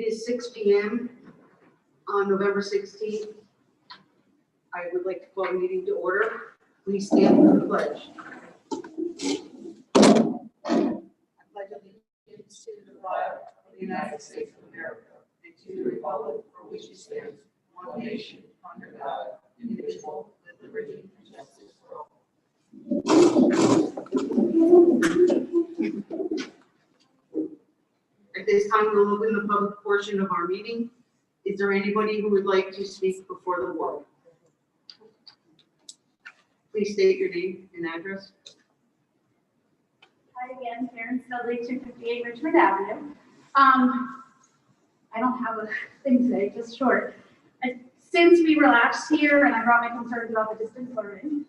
is 6 p.m. on November 16th. I would like to call the meeting to order. Please stand for the pledge. I pledge allegiance to the flag of the United States of America and to the republic for which it stands, one nation, under God, indivisible, with liberty and justice for all. At this time, we'll open the public portion of our meeting. Is there anybody who would like to speak before the board? Please state your name and address. Hi again, Karen Studley, 258 Richmond Avenue. I don't have a thing today, just short. Since we relaxed here and I brought my concerns about the distance learning,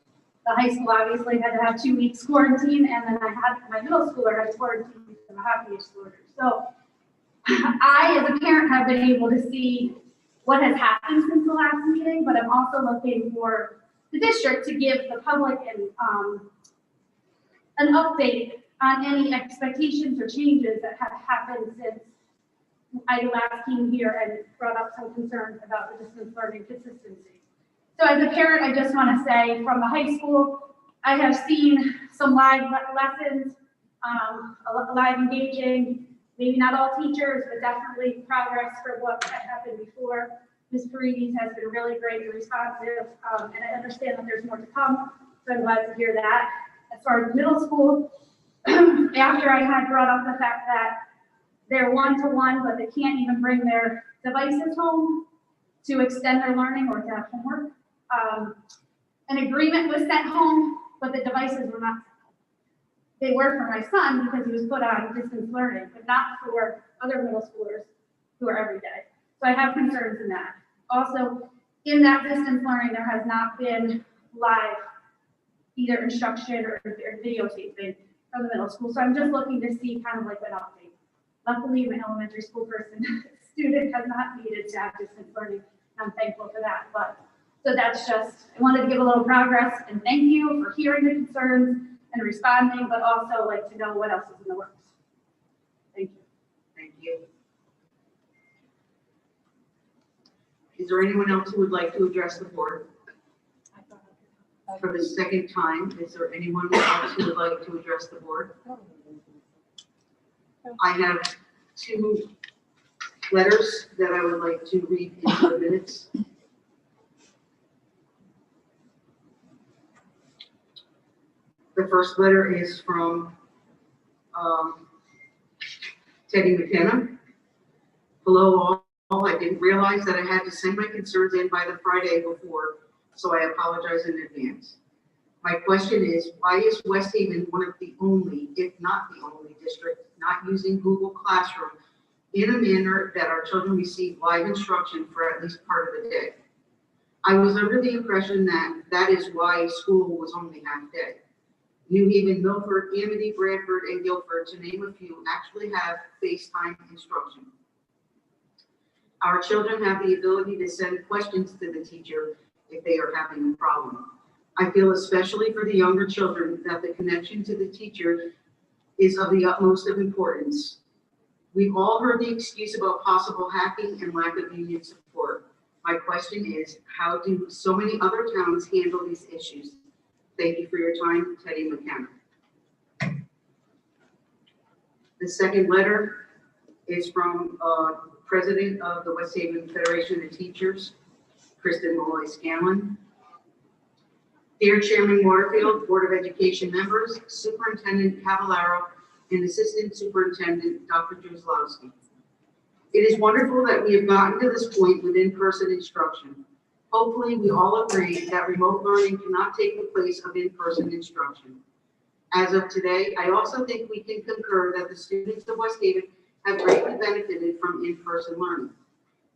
the high school obviously had to have 2 weeks quarantine, and then I had my middle schooler had quarantine because of a half-age disorder. So I, as a parent, have been able to see what has happened since the last meeting, but I'm also looking for the district to give the public an update on any expectations or changes that have happened since I last came here and brought up some concerns about the distance learning consistency. So as a parent, I just want to say from the high school, I have seen some live lessons, live engaging, maybe not all teachers, but definitely progress for what had happened before. Ms. Paredes has been really great and responsive, and I understand that there's more to come, so I'm glad to hear that. As far as middle school, after I had brought up the fact that they're one-to-one, but they can't even bring their devices home to extend their learning or to have homework. An agreement was sent home, but the devices were not sent home. They were for my son because he was put on distance learning, but not for other middle schoolers who are every day. So I have concerns in that. Also, in that distance learning, there has not been live either instruction or videotaping from the middle school. So I'm just looking to see kind of like an update. Luckily, my elementary school student has not needed to have distance learning. I'm thankful for that. But so that's just, I wanted to give a little progress and thank you for hearing the concerns and responding, but also like to know what else is in the works. Thank you. Thank you. Is there anyone else who would like to address the board? For the second time, is there anyone else who would like to address the board? I have 2 letters that I would like to read into the minutes. The first letter is from Teddy McKenna. Hello all, I didn't realize that I had to send my concerns in by the Friday before, so I apologize in advance. My question is, why is West Haven one of the only, if not the only district not using Google Classroom in a manner that our children receive live instruction for at least part of the day? I was under the impression that that is why school was only half day. New Haven, Milford, Amity, Bradford, and Guilford, to name a few, actually have FaceTime instruction. Our children have the ability to send questions to the teacher if they are having a problem. I feel especially for the younger children that the connection to the teacher is of the utmost of importance. We've all heard the excuse about possible hacking and lack of union support. My question is, how do so many other towns handle these issues? Thank you for your time, Teddy McKenna. The second letter is from President of the West Haven Federation of Teachers, Kristen Malloy Scanlon. Dear Chairman Waterfield, Board of Education members, Superintendent Cavallaro, and Assistant Superintendent Dr. Druzlowski. It is wonderful that we have gotten to this point with in-person instruction. Hopefully, we all agree that remote learning cannot take the place of in-person instruction. As of today, I also think we can concur that the students of West Haven have greatly benefited from in-person learning.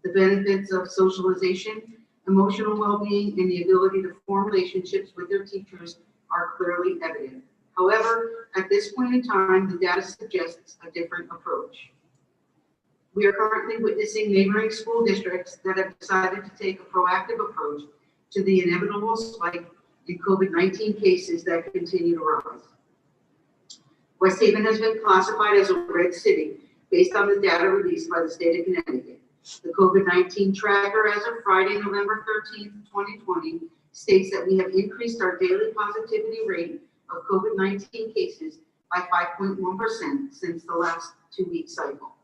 The benefits of socialization, emotional well-being, and the ability to form relationships with their teachers are clearly evident. However, at this point in time, the data suggests a different approach. We are currently witnessing neighboring school districts that have decided to take a proactive approach to the inevitable spike in COVID-19 cases that continue to rise. West Haven has been classified as a red city, Based on the data released by the state of Connecticut, the COVID-19 tracker as of Friday, November 13th, 2020, states that we have increased our daily positivity rate of COVID-19 cases by 5.1% since the last 2-week cycle.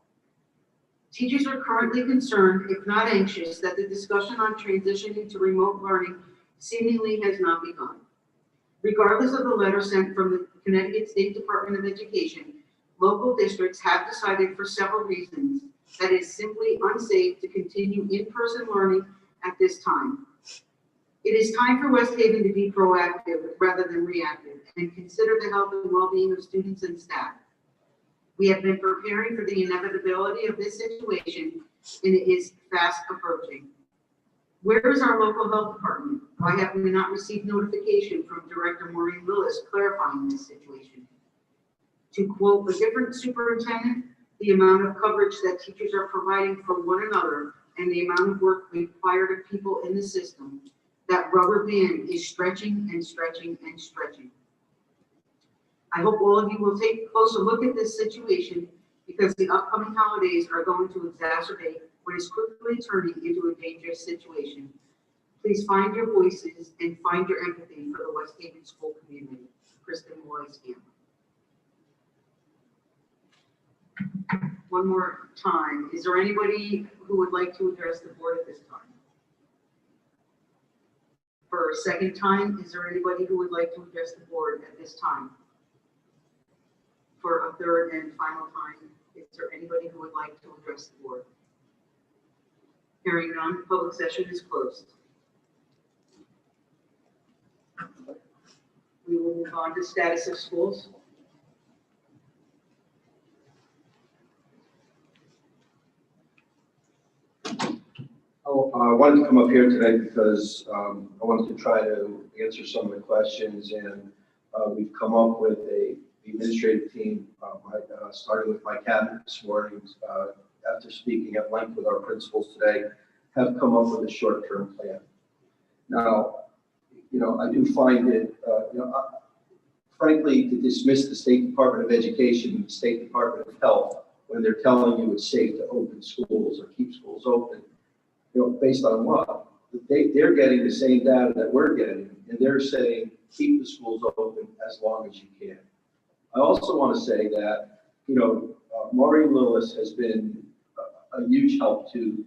Teachers are currently concerned, if not anxious, that the discussion on transitioning to remote learning seemingly has not begun. Regardless of the letter sent from the Connecticut State Department of Education, local districts have decided for several reasons that it is simply unsafe to continue in-person learning at this time. It is time for West Haven to be proactive rather than reactive and consider the health and well-being of students and staff. We have been preparing for the inevitability of this situation, and it is fast approaching. Where is our local health department? Why have we not received notification from Director Maureen Lillis clarifying this situation? To quote a different superintendent, the amount of coverage that teachers are providing for one another and the amount of work required of people in the system, that rubber band is stretching and stretching and stretching. I hope all of you will take a closer look at this situation because the upcoming holidays are going to exacerbate what is quickly turning into a dangerous situation. Please find your voices and find your empathy for the West Haven school community. Kristen Molloy-Scanlon. One more time. Is there anybody who would like to address the board at this time? For a second time, is there anybody who would like to address the board at this time? For a third and final time, is there anybody who would like to address the board? Hearing none, public session is closed. We will move on to status of schools. I wanted to come up here today because I wanted to try to answer some of the questions, and we've come up with the administrative team, starting with my cabinet this morning, after speaking at length with our principals today, have come up with a short-term plan. Now, I do find it, frankly, to dismiss the State Department of Education and the State Department of Health when they're telling you it's safe to open schools or keep schools open, based on what? They're getting the same data that we're getting, and they're saying keep the schools open as long as you can. I also want to say that, Maureen Lillis has been a huge help to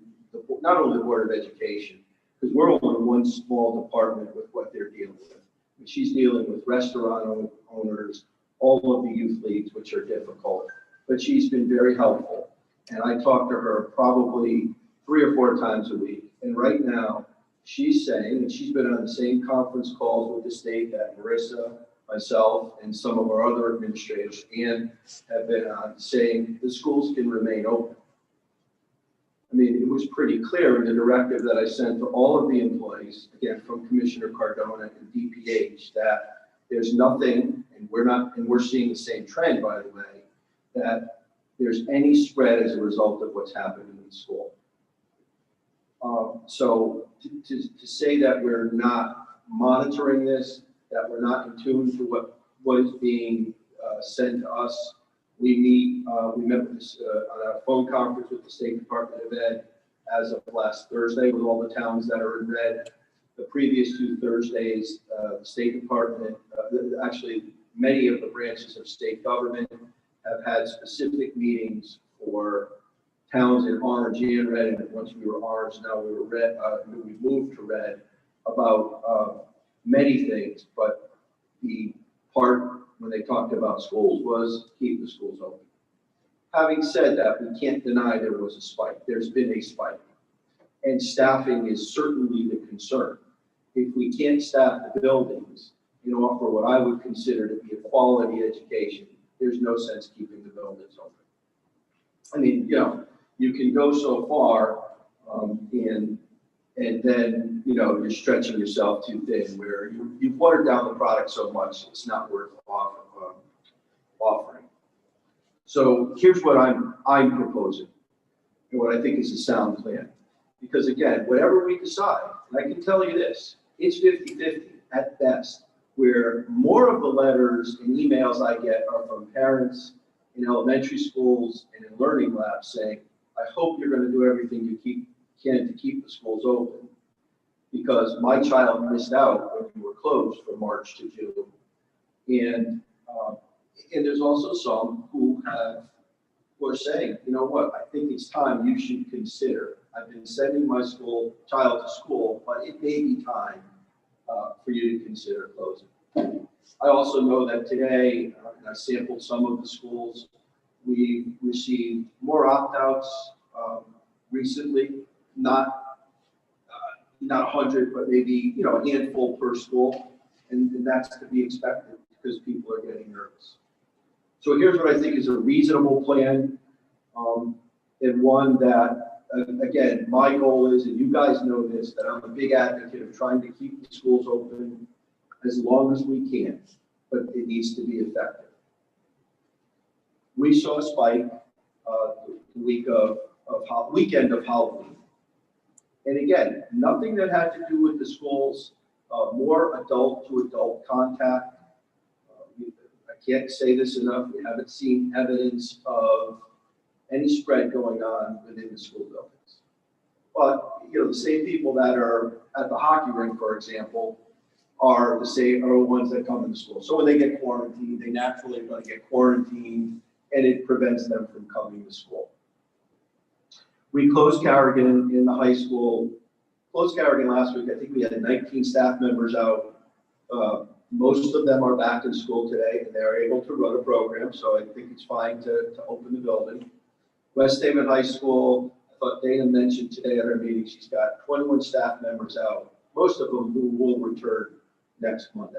not only the Board of Education, because we're only one small department with what they're dealing with. She's dealing with restaurant owners, all of the youth leagues, which are difficult, but she's been very helpful. And I talk to her probably 3 or 4 times a week. And right now, she's saying, and she's been on the same conference calls with the state that Marissa, myself, and some of our other administrators and have been on, saying the schools can remain open. I mean, it was pretty clear in the directive that I sent to all of the employees, again, from Commissioner Cardona and DPH, that there's nothing, and we're seeing the same trend, by the way, that there's any spread as a result of what's happening in the school. So to say that we're not monitoring this, that we're not in tune to what is being sent to us. We met with this, on a phone conference with the State Department of Ed as of last Thursday with all the towns that are in red. The previous 2 Thursdays, the State Department, actually many of the branches of state government have had specific meetings for towns in orange and red, and once we were orange, now we were red, we moved to red, about many things, but the part when they talked about schools was keep the schools open. Having said that, we can't deny there was a spike. There's been a spike, and staffing is certainly the concern. If we can't staff the buildings and offer what I would consider to be a quality education, there's no sense keeping the buildings open. I mean, you can go so far, and then, you're stretching yourself too thin, where you've watered down the product so much, it's not worth offering. So here's what I'm proposing, and what I think is a sound plan. Because again, whatever we decide, and I can tell you this, it's 50-50 at best, where more of the letters and emails I get are from parents in elementary schools and in learning labs saying, I hope you're going to do everything you can to keep the schools open, because my child missed out when you were closed from March to June. And there's also some who are saying, you know what, I think it's time you should consider. I've been sending my child to school, but it may be time for you to consider closing. I also know that today, and I sampled some of the schools, we received more opt-outs recently, not 100, but maybe a handful per school, and that's to be expected because people are getting nervous. So here's what I think is a reasonable plan, and one that, again, my goal is, and you guys know this, that I'm a big advocate of trying to keep the schools open as long as we can, but it needs to be effective. We saw a spike the weekend of Halloween. And again, nothing that had to do with the schools, more adult to adult contact. I can't say this enough, we haven't seen evidence of any spread going on within the school buildings. But, the same people that are at the hockey rink, for example, are the ones that come into school. So when they get quarantined, they naturally are going to get quarantined, and it prevents them from coming to school. We closed Carrigan in the high school. Closed Carrigan last week. I think we had 19 staff members out. Most of them are back in school today, and they're able to run a program, so I think it's fine to open the building. West Haven High School, I thought Dana mentioned today at our meeting, she's got 21 staff members out, most of them who will return next Monday.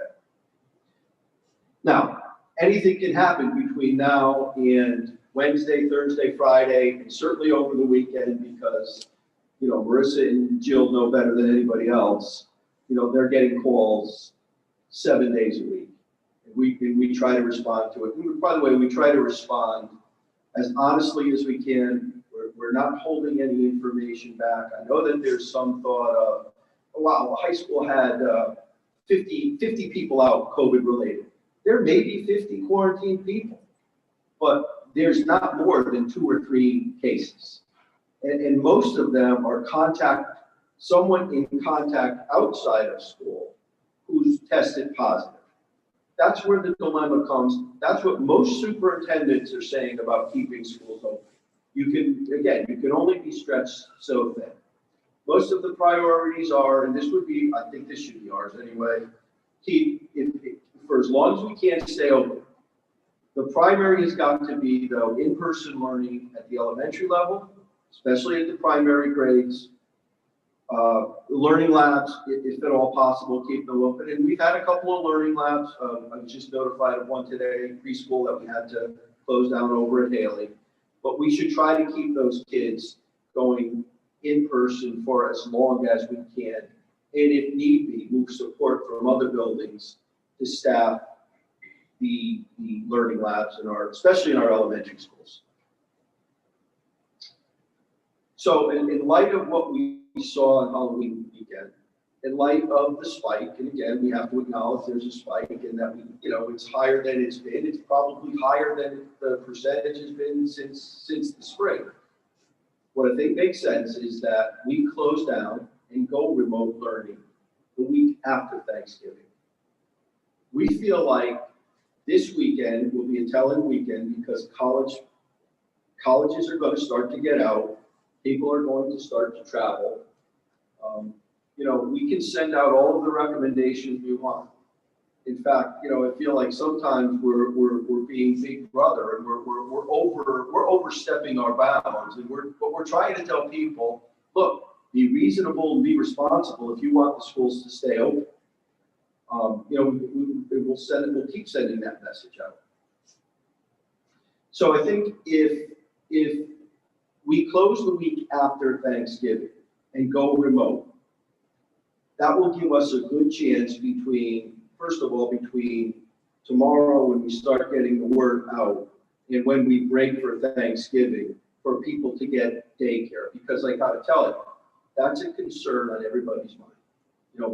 Now, anything can happen between now and Wednesday, Thursday, Friday, and certainly over the weekend, because, Marissa and Jill know better than anybody else. They're getting calls 7 days a week. And we try to respond to it. By the way, we try to respond as honestly as we can. We're not holding any information back. I know that there's some thought of, oh, wow, the high school had 50 people out COVID related. There may be 50 quarantined people, but there's not more than 2 or 3 cases. And most of them are someone in contact outside of school who's tested positive. That's where the dilemma comes. That's what most superintendents are saying about keeping schools open. You can only be stretched so thin. Most of the priorities are, and I think this should be ours anyway, for as long as we can stay open. The primary has got to be, though, in-person learning at the elementary level, especially at the primary grades. Learning labs, if at all possible, keep them open. And we've had a couple of learning labs. I was just notified of one today, preschool, that we had to close down over at Haley. But we should try to keep those kids going in person for as long as we can. And if need be, move support from other buildings to staff the learning labs especially in our elementary schools. So in light of what we saw on Halloween weekend, in light of the spike, and again, we have to acknowledge there's a spike and that it's higher than it's been. It's probably higher than the percentage has been since the spring. What I think makes sense is that we close down and go remote learning the week after Thanksgiving. We feel like this weekend will be a telling weekend because colleges are going to start to get out. People are going to start to travel. We can send out all of the recommendations we want. In fact, I feel like sometimes we're being big brother and we're overstepping our bounds, and we're trying to tell people, look, be reasonable and be responsible if you want the schools to stay open. We'll keep sending that message out. So I think if we close the week after Thanksgiving and go remote, that will give us a good chance between tomorrow when we start getting the word out and when we break for Thanksgiving, for people to get daycare. Because I gotta tell you, that's a concern on everybody's mind.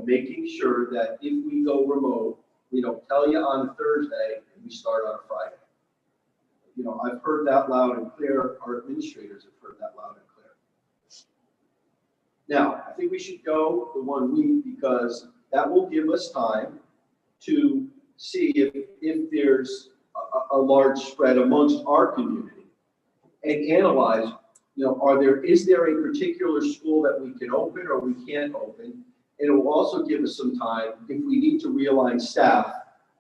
Making sure that if we go remote, we don't tell you on a Thursday and we start on a Friday. I've heard that loud and clear. Our administrators have heard that loud and clear. Now, I think we should go the 1 week because that will give us time to see if there's a large spread amongst our community and analyze, is there a particular school that we can open or we can't open? And it will also give us some time if we need to realign staff.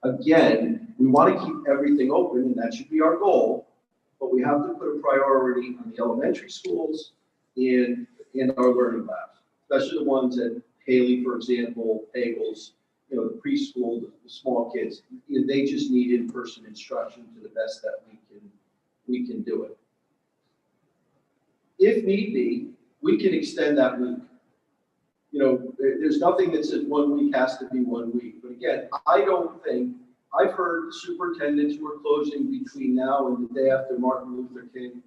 Again, we want to keep everything open, and that should be our goal, but we have to put a priority on the elementary schools and our learning labs, especially the ones at Haley, for example, Pagels, the preschool, the small kids. They just need in-person instruction to the best that we can do it. If need be, we can extend that week. There's nothing that says 1 week has to be 1 week. But again, I've heard superintendents who are closing between now and the day after Martin Luther King.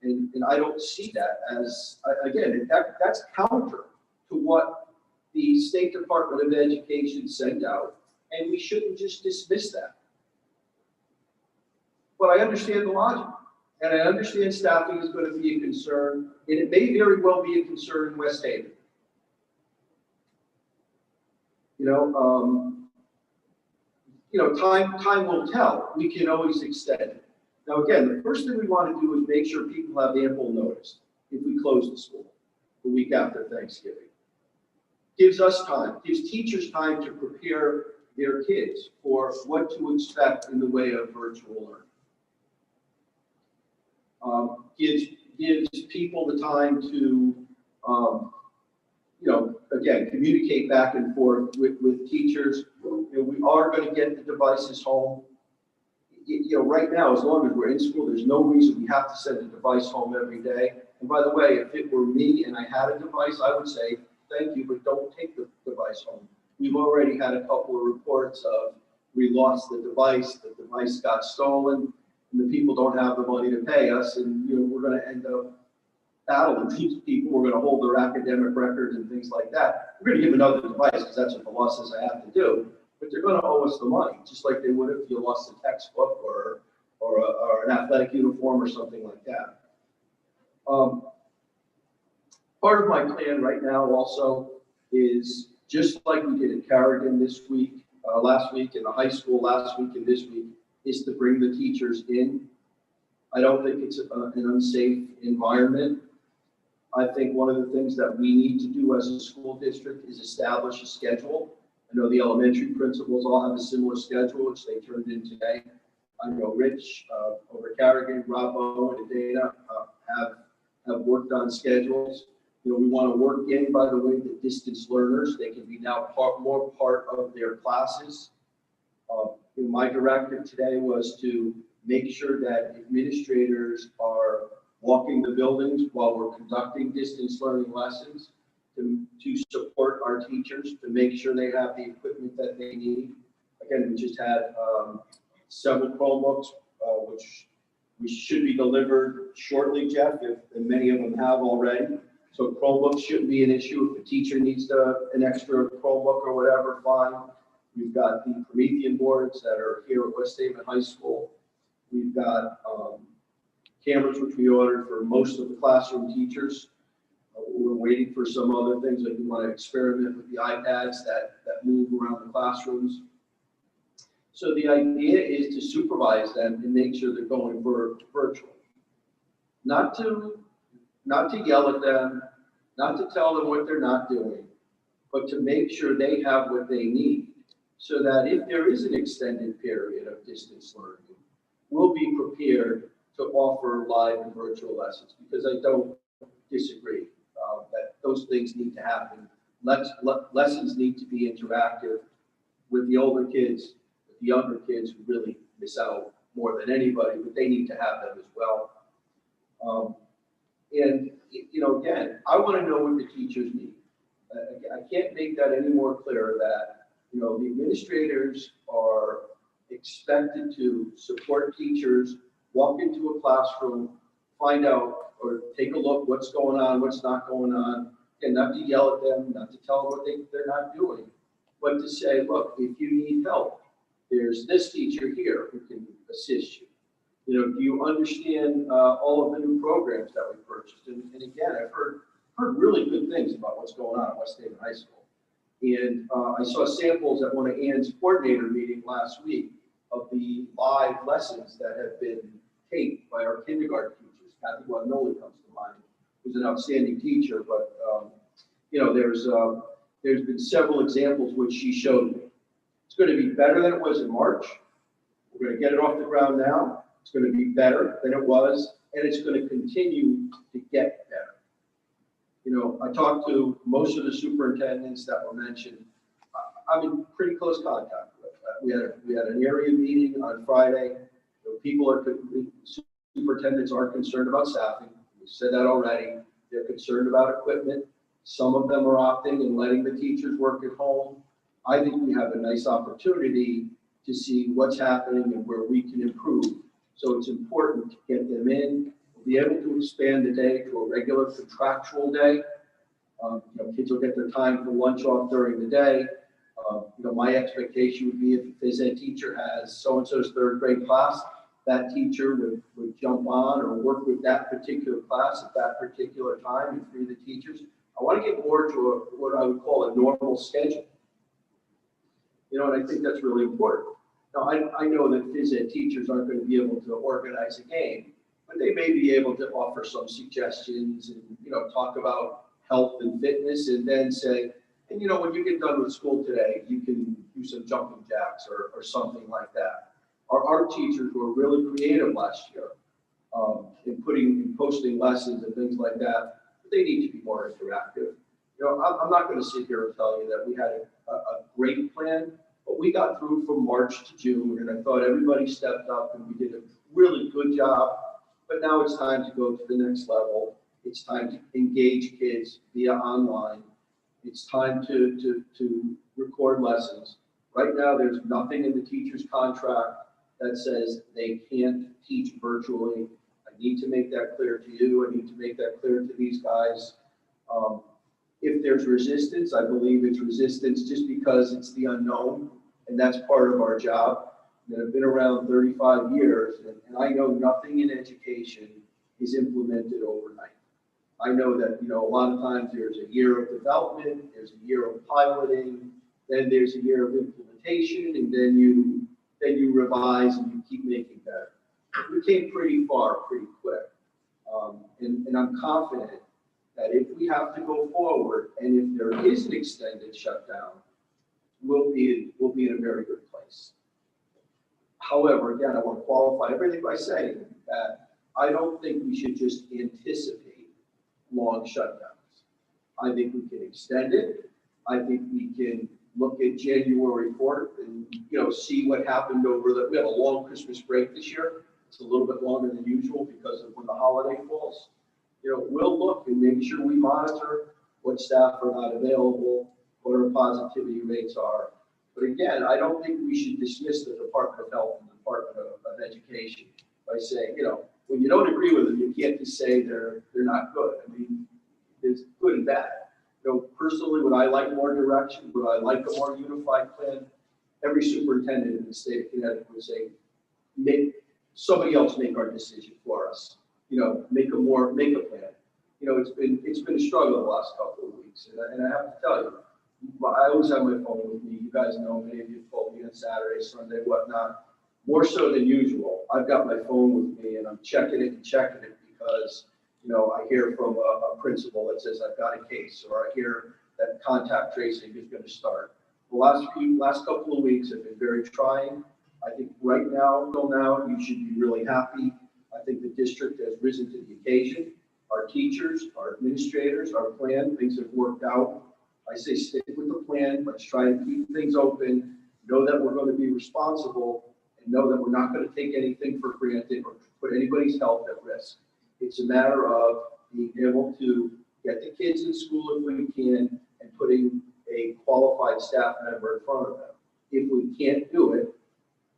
And I don't see that as, again, that's counter to what the State Department of Education sent out. And we shouldn't just dismiss that. But I understand the logic. And I understand staffing is going to be a concern. And it may very well be a concern in West Haven. Time will tell. We can always extend it. Now, again, the first thing we want to do is make sure people have ample notice if we close the school the week after Thanksgiving. Gives us time, gives teachers time to prepare their kids for what to expect in the way of virtual learning. Gives people the time to, again, communicate back and forth with teachers. We are going to get the devices home. Right now, as long as we're in school, there's no reason we have to send a device home every day. And by the way, if it were me and I had a device, I would say, thank you, but don't take the device home. We've already had a couple of reports of we lost the device got stolen, and the people don't have the money to pay us, and we're going to end up battling these people. We're going to hold their academic records and things like that. We're going to give another device because that's what the law says I have to do. But they're going to owe us the money, just like they would if you lost a textbook or an athletic uniform or something like that. Part of my plan right now also is just like we did at Carrigan this week, last week, in the high school last week and this week, is to bring the teachers in. I don't think it's an unsafe environment. I think one of the things that we need to do as a school district is establish a schedule. I know the elementary principals all have a similar schedule, which they turned in today. I know Rich over at Carrigan, Rob Owen, and Dana have worked on schedules. We want to work in, by the way, the distance learners. They can be now more part of their classes. My directive today was to make sure that administrators are walking the buildings while we're conducting distance learning lessons, to support our teachers, to make sure they have the equipment that they need. Again, we just had several Chromebooks, which should be delivered shortly, Jeff, and many of them have already. So Chromebooks shouldn't be an issue. If a teacher needs an extra Chromebook or whatever, fine. We've got the Promethean boards that are here at West Haven High School. We've got cameras, which we ordered for most of the classroom teachers. We're waiting for some other things. Like we want to experiment with the iPads that move around the classrooms. So the idea is to supervise them and make sure they're going virtual. Not to yell at them, not to tell them what they're not doing, but to make sure they have what they need so that if there is an extended period of distance learning, we'll be prepared to offer live and virtual lessons, because I don't disagree that those things need to happen. Lessons need to be interactive with the older kids, with the younger kids who really miss out more than anybody, but they need to have them as well. And again, I want to know what the teachers need. I can't make that any more clear that, the administrators are expected to support teachers, walk into a classroom, find out or take a look what's going on, what's not going on, and not to yell at them, not to tell them what they're not doing, but to say, look, if you need help, there's this teacher here who can assist you. You know, do you understand all of the new programs that we purchased? And again, I've heard really good things about what's going on at West Haven High School. And I saw samples at one of Ann's coordinator meeting last week of the live lessons that have been taped by our kindergarten teachers. Kathy Guadagnoli comes to mind, who's an outstanding teacher, but you know, there's been several examples which she showed me. It's going to be better than it was in March. We're going to get it off the ground now. It's going to be better than it was, and it's going to continue to get better. You know, I talked to most of the superintendents that were mentioned. I'm in pretty close contact with. We had an area meeting on Friday. Superintendents aren't concerned about staffing. We said that already. They're concerned about equipment. Some of them are opting and letting the teachers work at home. I think we have a nice opportunity to see what's happening and where we can improve. So it's important to get them in. We'll be able to expand the day to a regular contractual day. You know, kids will get their time for lunch off during the day. You know, my expectation would be if a phys ed teacher has so-and-so's third grade class, that teacher would jump on or work with that particular class at that particular time and free the teachers. I want to get more to what I would call a normal schedule. You know, and I think that's really important. Now, I know that phys ed teachers aren't going to be able to organize a game, but they may be able to offer some suggestions and, you know, talk about health and fitness and then say, and, you know, when you get done with school today, you can do some jumping jacks or something like that. Our art teachers were really creative last year in posting lessons and things like that. But they need to be more interactive. You know, I'm not going to sit here and tell you that we had a great plan, but we got through from March to June, and I thought everybody stepped up and we did a really good job. But now it's time to go to the next level. It's time to engage kids via online. It's time to record lessons. Right now, there's nothing in the teacher's contract that says they can't teach virtually. I need to make that clear to you. I need to make that clear to these guys. If there's resistance, I believe it's resistance just because it's the unknown, and that's part of our job. And I've been around 35 years, and I know nothing in education is implemented overnight. I know that, you know, a lot of times there's a year of development, there's a year of piloting, then there's a year of implementation, and then you revise and you keep making better. We came pretty far pretty quick, and I'm confident that if we have to go forward and if there is an extended shutdown, we'll be in a very good place. However, again, I want to qualify everything by saying that I don't think we should just anticipate long shutdowns. I think we can extend it. I think we can look at January 4th and, you know, see what happened we had a long Christmas break this year. It's a little bit longer than usual because of when the holiday falls. You know, we'll look and make sure we monitor what staff are not available, what our positivity rates are. But again, I don't think we should dismiss the Department of Health and the Department of Education by saying, you know, when you don't agree with them, you can't just say they're not good. I mean, it's good and bad. You know, personally, would I like more direction? Would I like a more unified plan? Every superintendent in the state of Connecticut would say, somebody else make our decision for us. You know, make a plan. You know, it's been a struggle the last couple of weeks, and I have to tell you, I always have my phone with me. You guys know, many of you called me on Saturday, Sunday, whatnot. More so than usual, I've got my phone with me, and I'm checking it because, you know, I hear from a principal that says I've got a case, or I hear that contact tracing is going to start. The last couple of weeks have been very trying. I think right now, till now, you should be really happy. I think the district has risen to the occasion. Our teachers, our administrators, our plan, things have worked out. I say stick with the plan. Let's try to keep things open. Know that we're going to be responsible, and know that we're not going to take anything for granted or put anybody's health at risk. It's a matter of being able to get the kids in school if we can and putting a qualified staff member in front of them. If we can't do it,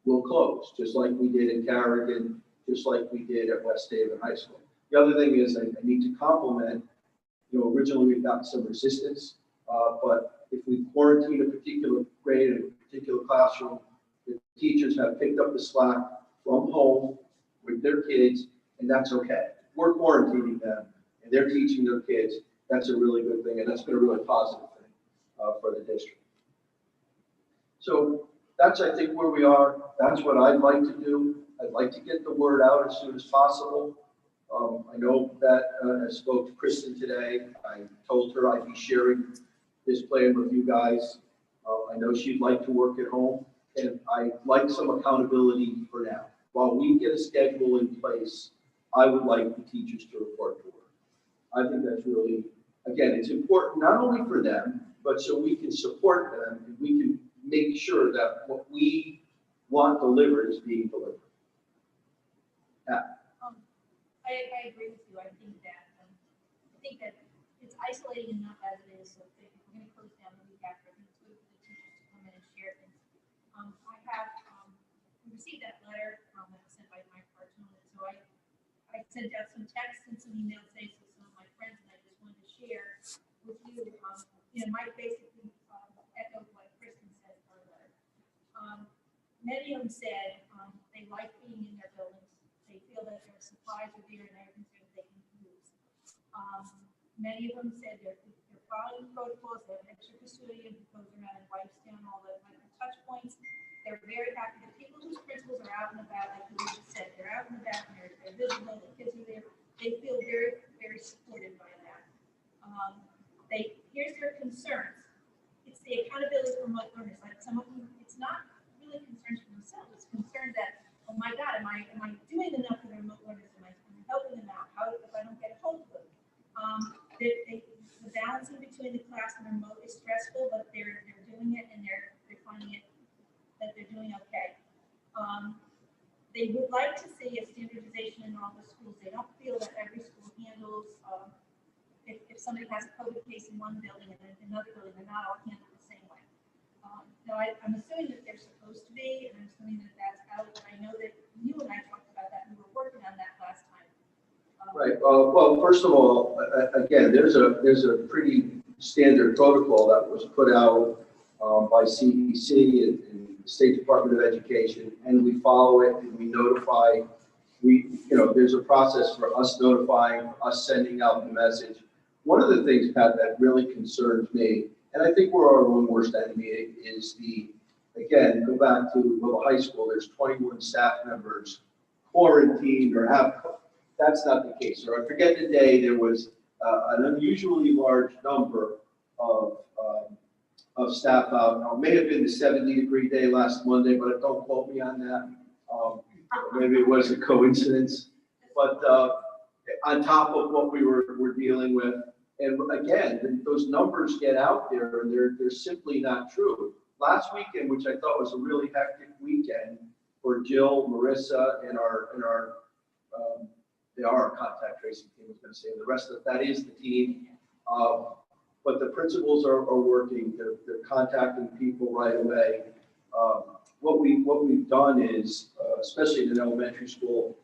we'll close, just like we did in Carrigan, just like we did at West Haven High School. The other thing is I need to compliment, you know, originally we've gotten some resistance, but if we quarantine a particular grade in a particular classroom, the teachers have picked up the slack from home with their kids, and that's okay. We're quarantining them, and they're teaching their kids. That's a really good thing, and that's been a really positive thing for the district. So that's, I think, where we are. That's what I'd like to do. I'd like to get the word out as soon as possible. I know that I spoke to Kristen today. I told her I'd be sharing this plan with you guys. I know she'd like to work at home, and I'd like some accountability for now. While we get a schedule in place, I would like the teachers to report to work. I think that's really, again, it's important not only for them, but so we can support them and we can make sure that what we want delivered is being delivered. I agree with you. I think that it's isolating enough as it is. So if we're going to close down the week after, I think it's good for the teachers to come in and share things. I have received that letter that was sent by Mike Cartoon, and so I sent out some texts and some emails today to some of my friends, and I just wanted to share with you. Mike basically echoed what Kristen said in her letter. Many of them said they like being in their buildings. They feel that their supplies are there and everything's there that they can use. Many of them said they're following protocols. They have extra custodian who goes around and wipes down all the touch points. They're very happy. The people whose principals are out and about, like you just said, they're out and about and they're visible. The kids are there. They feel very, very supported by that. Here's their concerns. It's the accountability for remote learners. Like some of them, it's not really concerns for themselves. It's concerned that, oh my God, am I doing enough for the remote learners? Am I helping them out? How if I don't get a hold of them? The balancing between the class and the remote is stressful, but they're doing it and they're finding it that they're doing okay. They would like to see a standardization in all the schools. They don't feel that every school handles, if somebody has a COVID case in one building and then another building, they're not all handled the same way. Now, I'm assuming that they're supposed to be, and I'm assuming that that's out, but I know that you and I talked about that, and we were working on that last time. Right. Well, first of all, again, there's a pretty standard protocol that was put out by CDC and the State Department of Education, and we follow it and we notify. There's a process for us notifying, us sending out the message. One of the things, Pat, that really concerns me, and I think we're our own worst enemy, is again, go back to the high school, there's 21 staff members quarantined or have, that's not the case. Or I forget the day, there was an unusually large number of staff out. Now, it may have been the 70-degree day last Monday, but don't quote me on that. Maybe it was a coincidence. But on top of what we were dealing with, and again, those numbers get out there, and they're simply not true. Last weekend, which I thought was a really hectic weekend for Jill, Marissa, and our contact tracing team, I was going to say, and the rest of that is the team. But the principals are working. They're contacting people right away. What we've done is, especially in an elementary school,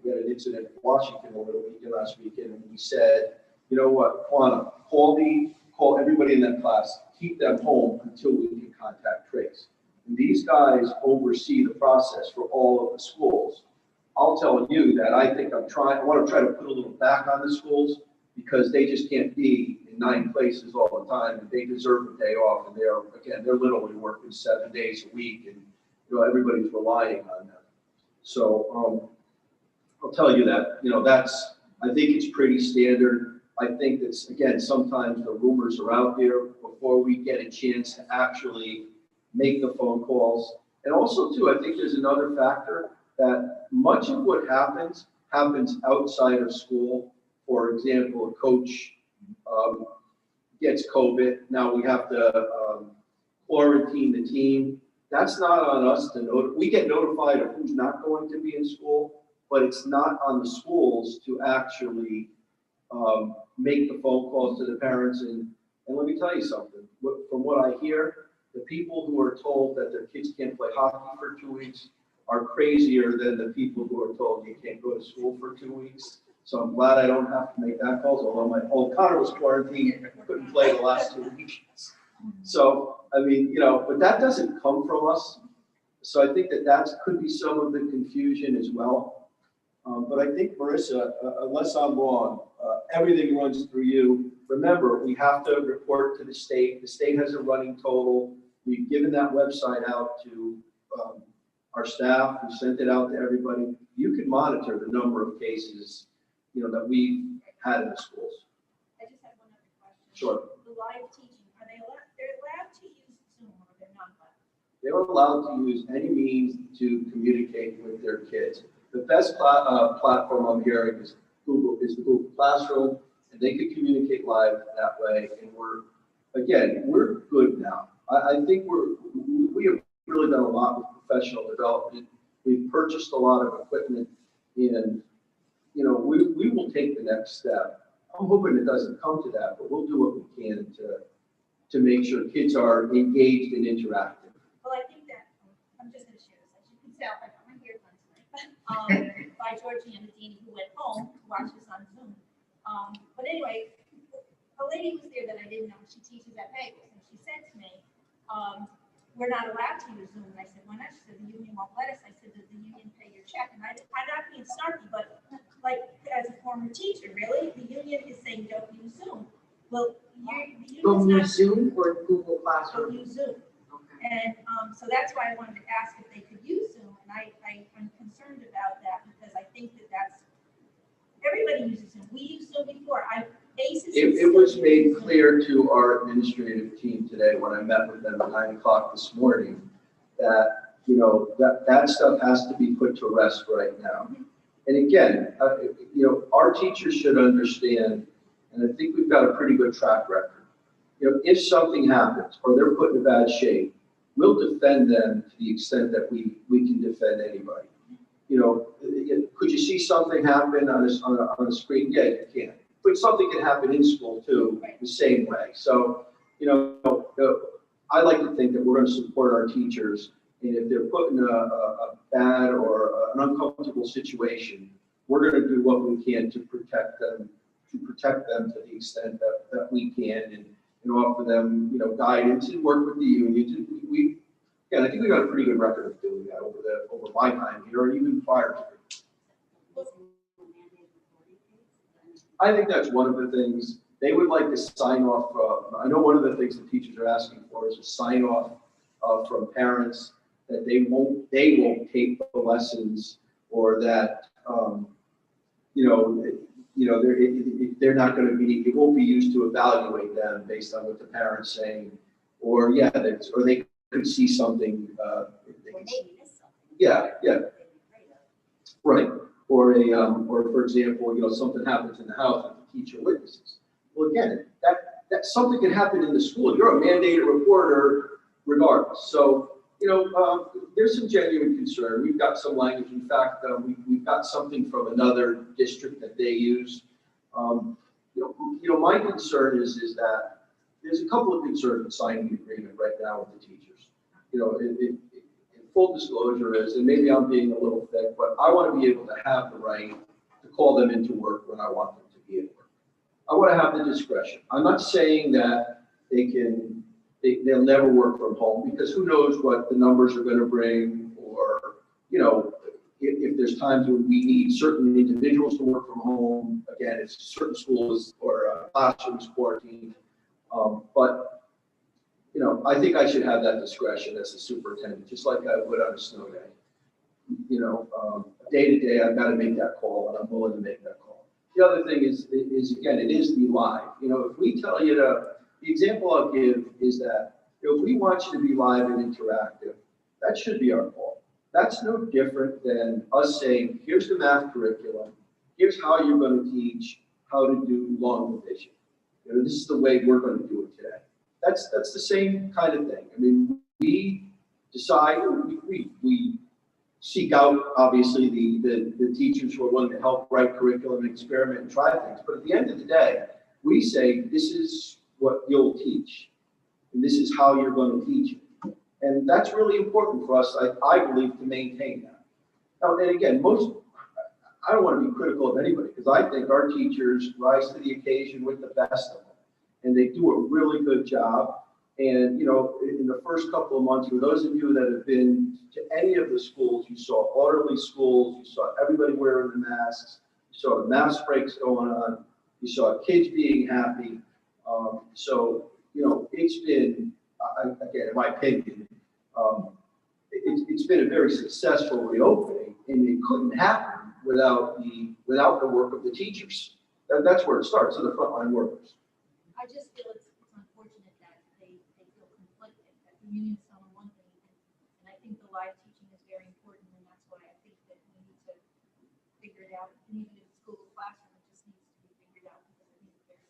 we had an incident in Washington over the weekend last weekend, and we said, you know what, Quanah, call everybody in that class, keep them home until we can contact trace. And these guys oversee the process for all of the schools. I'll tell you that I think I want to try to put a little back on the schools because they just can't be in 9 places all the time, and they deserve a day off. And they're literally working 7 days a week, and everybody's relying on them. So I'll tell you that I think it's pretty standard. I think that's, again, sometimes the rumors are out there before we get a chance to actually make the phone calls. And also, too, I think there's another factor that much of what happens outside of school. For example, a coach gets COVID. Now we have to quarantine the team. That's not on us to notify. We get notified of who's not going to be in school, but it's not on the schools to actually make the phone calls to the parents. And let me tell you something. From what I hear, the people who are told that their kids can't play hockey for 2 weeks are crazier than the people who are told you can't go to school for 2 weeks. So I'm glad I don't have to make that calls, although my old Connor was quarantined, couldn't play the last 2 weeks. So, I mean, but that doesn't come from us. So I think that could be some of the confusion as well. But I think, Marissa, unless I'm wrong, everything runs through you. Remember, we have to report to the state. The state has a running total. We've given that website out to our staff. We sent it out to everybody. You can monitor the number of cases, that we've had in the schools. I just have one other question. Sure. The live teaching, are they allowed, they're allowed to use Zoom or they're not allowed? They're allowed to use any means to communicate with their kids. The best platform I'm hearing is the Google Classroom, and they can communicate live that way. And we're good now. I think we have really done a lot with professional development. We've purchased a lot of equipment, and we will take the next step. I'm hoping it doesn't come to that, but we'll do what we can to make sure kids are engaged and interactive. Well, I think that, I'm just gonna share this, as you can tell, I got my earphones tonight, by Georgiana Dini, who went home to watch this on Zoom. But anyway, a lady was there that I didn't know, she teaches at Vegas, and she said to me, we're not allowed to use Zoom. And I said, why not? She said, the union won't let us. I said, does the union pay your check? And I'm not being snarky, but like, as a former teacher, really, the union is saying, don't use Zoom. Well, the Don't union's use not. Zoom or Google Don't Classroom? use Zoom. Okay. And so that's why I wanted to ask if they could use Zoom, and I'm concerned about that because I think that's, everybody uses Zoom. We used Zoom before. It was made clear to our administrative team today when I met with them at 9 o'clock this morning that, that stuff has to be put to rest right now. And again, our teachers should understand, and I think we've got a pretty good track record. If something happens or they're put in a bad shape, we'll defend them to the extent that we can defend anybody. Could you see something happen on a screen? Yeah, you can. But something can happen in school too, the same way. So, I like to think that we're going to support our teachers, and if they're put in a bad or an uncomfortable situation, we're going to do what we can to protect them to the extent that we can, and offer them, guidance and work with the unions. I think we got a pretty good record of doing that over my time here, or even prior to it. I think that's one of the things they would like to sign off. I know one of the things the teachers are asking for is a sign off from parents that they won't take the lessons, or that they're not going to be. It won't be used to evaluate them based on what the parents saying, or they could see something. Yeah. Right. Or for example, something happens in the house that the teacher witnesses. Well, again, that something can happen in the school. You're a mandated reporter regardless. So, there's some genuine concern. We've got some language. In fact, we've got something from another district that they use. My concern is that there's a couple of concerns with signing the agreement right now with the teachers. Full disclosure is, and maybe I'm being a little thick, but I want to be able to have the right to call them into work when I want them to be at work. I want to have the discretion. I'm not saying that they'll never work from home, because who knows what the numbers are going to bring, or, if there's times when we need certain individuals to work from home. Again, it's certain schools or classrooms quarantined. But I think I should have that discretion as a superintendent, just like I would on a snow day. Day to day, I've got to make that call, and I'm willing to make that call. The other thing is again, it is the live. If we tell you the example I'll give is that if we want you to be live and interactive, that should be our call. That's no different than us saying, here's the math curriculum, here's how you're going to teach how to do long division. This is the way we're going to do it today. That's the same kind of thing. I mean, we decide, we seek out, obviously, the teachers who are willing to help write curriculum and experiment and try things. But at the end of the day, we say, this is what you'll teach, and this is how you're going to teach it. And that's really important for us, I believe, to maintain that. Now, and again, I don't want to be critical of anybody, because I think our teachers rise to the occasion with the best of them. And they do a really good job. And, you know, in the first couple of months, for those of you that have been to any of the schools, you saw orderly schools, you saw everybody wearing the masks, you saw the mask breaks going on, you saw kids being happy. So, you know, it's been, again, in my opinion, it's been a very successful reopening, and it couldn't happen without the work of the teachers. That's where it starts, so the frontline workers. I just feel it's unfortunate that they feel conflicted, that the union's telling one thing, and I think the live teaching is very important, and that's why I think that we need to figure it out. Even if it's school classroom, it just needs to be figured out because I think it's very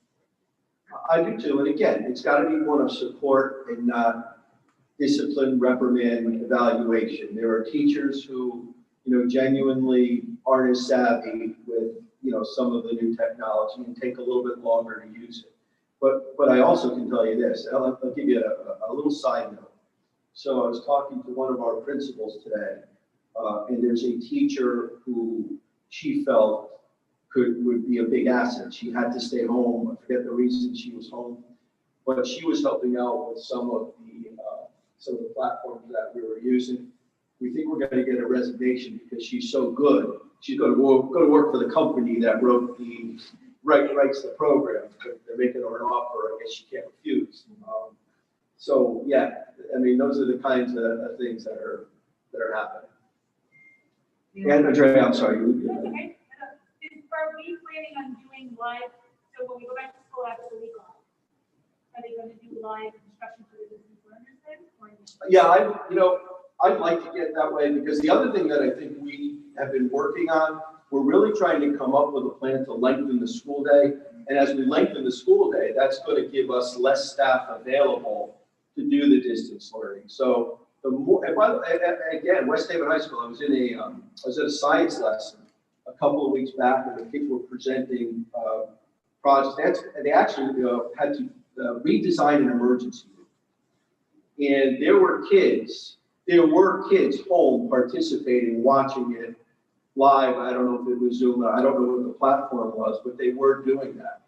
important. I do too, and again, it's got to be one of support and not discipline, reprimand, evaluation. There are teachers who, you know, genuinely aren't as savvy with, you know, some of the new technology and take a little bit longer to use it. But I also can tell you this, and I'll give you a little side note. So I was talking to one of our principals today, and there's a teacher who she felt would be a big asset. She had to stay home. I forget the reason she was home, but she was helping out with some of the platforms that we were using. We think we're going to get a resignation because she's so good. She's going to go to work for the company that writes the program. They're making her an offer, I guess she can't refuse. So yeah, I mean, those are the kinds of things that are happening. And Andrea, I'm sorry. That's okay. Are we planning on doing live, so when we go back to school after the week off, are they going to do live instruction for the distance learners then? Yeah, I'd like to get that way, because the other thing that I think we have been working on, we're really trying to come up with a plan to lengthen the school day. And as we lengthen the school day, that's going to give us less staff available to do the distance learning. So the more, and by the way, again, West Haven High School, I was at a science lesson a couple of weeks back, and the kids were presenting projects. They actually had to redesign an emergency room. And there were kids home participating, watching it live. I don't know if it was Zoom, I don't know what the platform was, but they were doing that.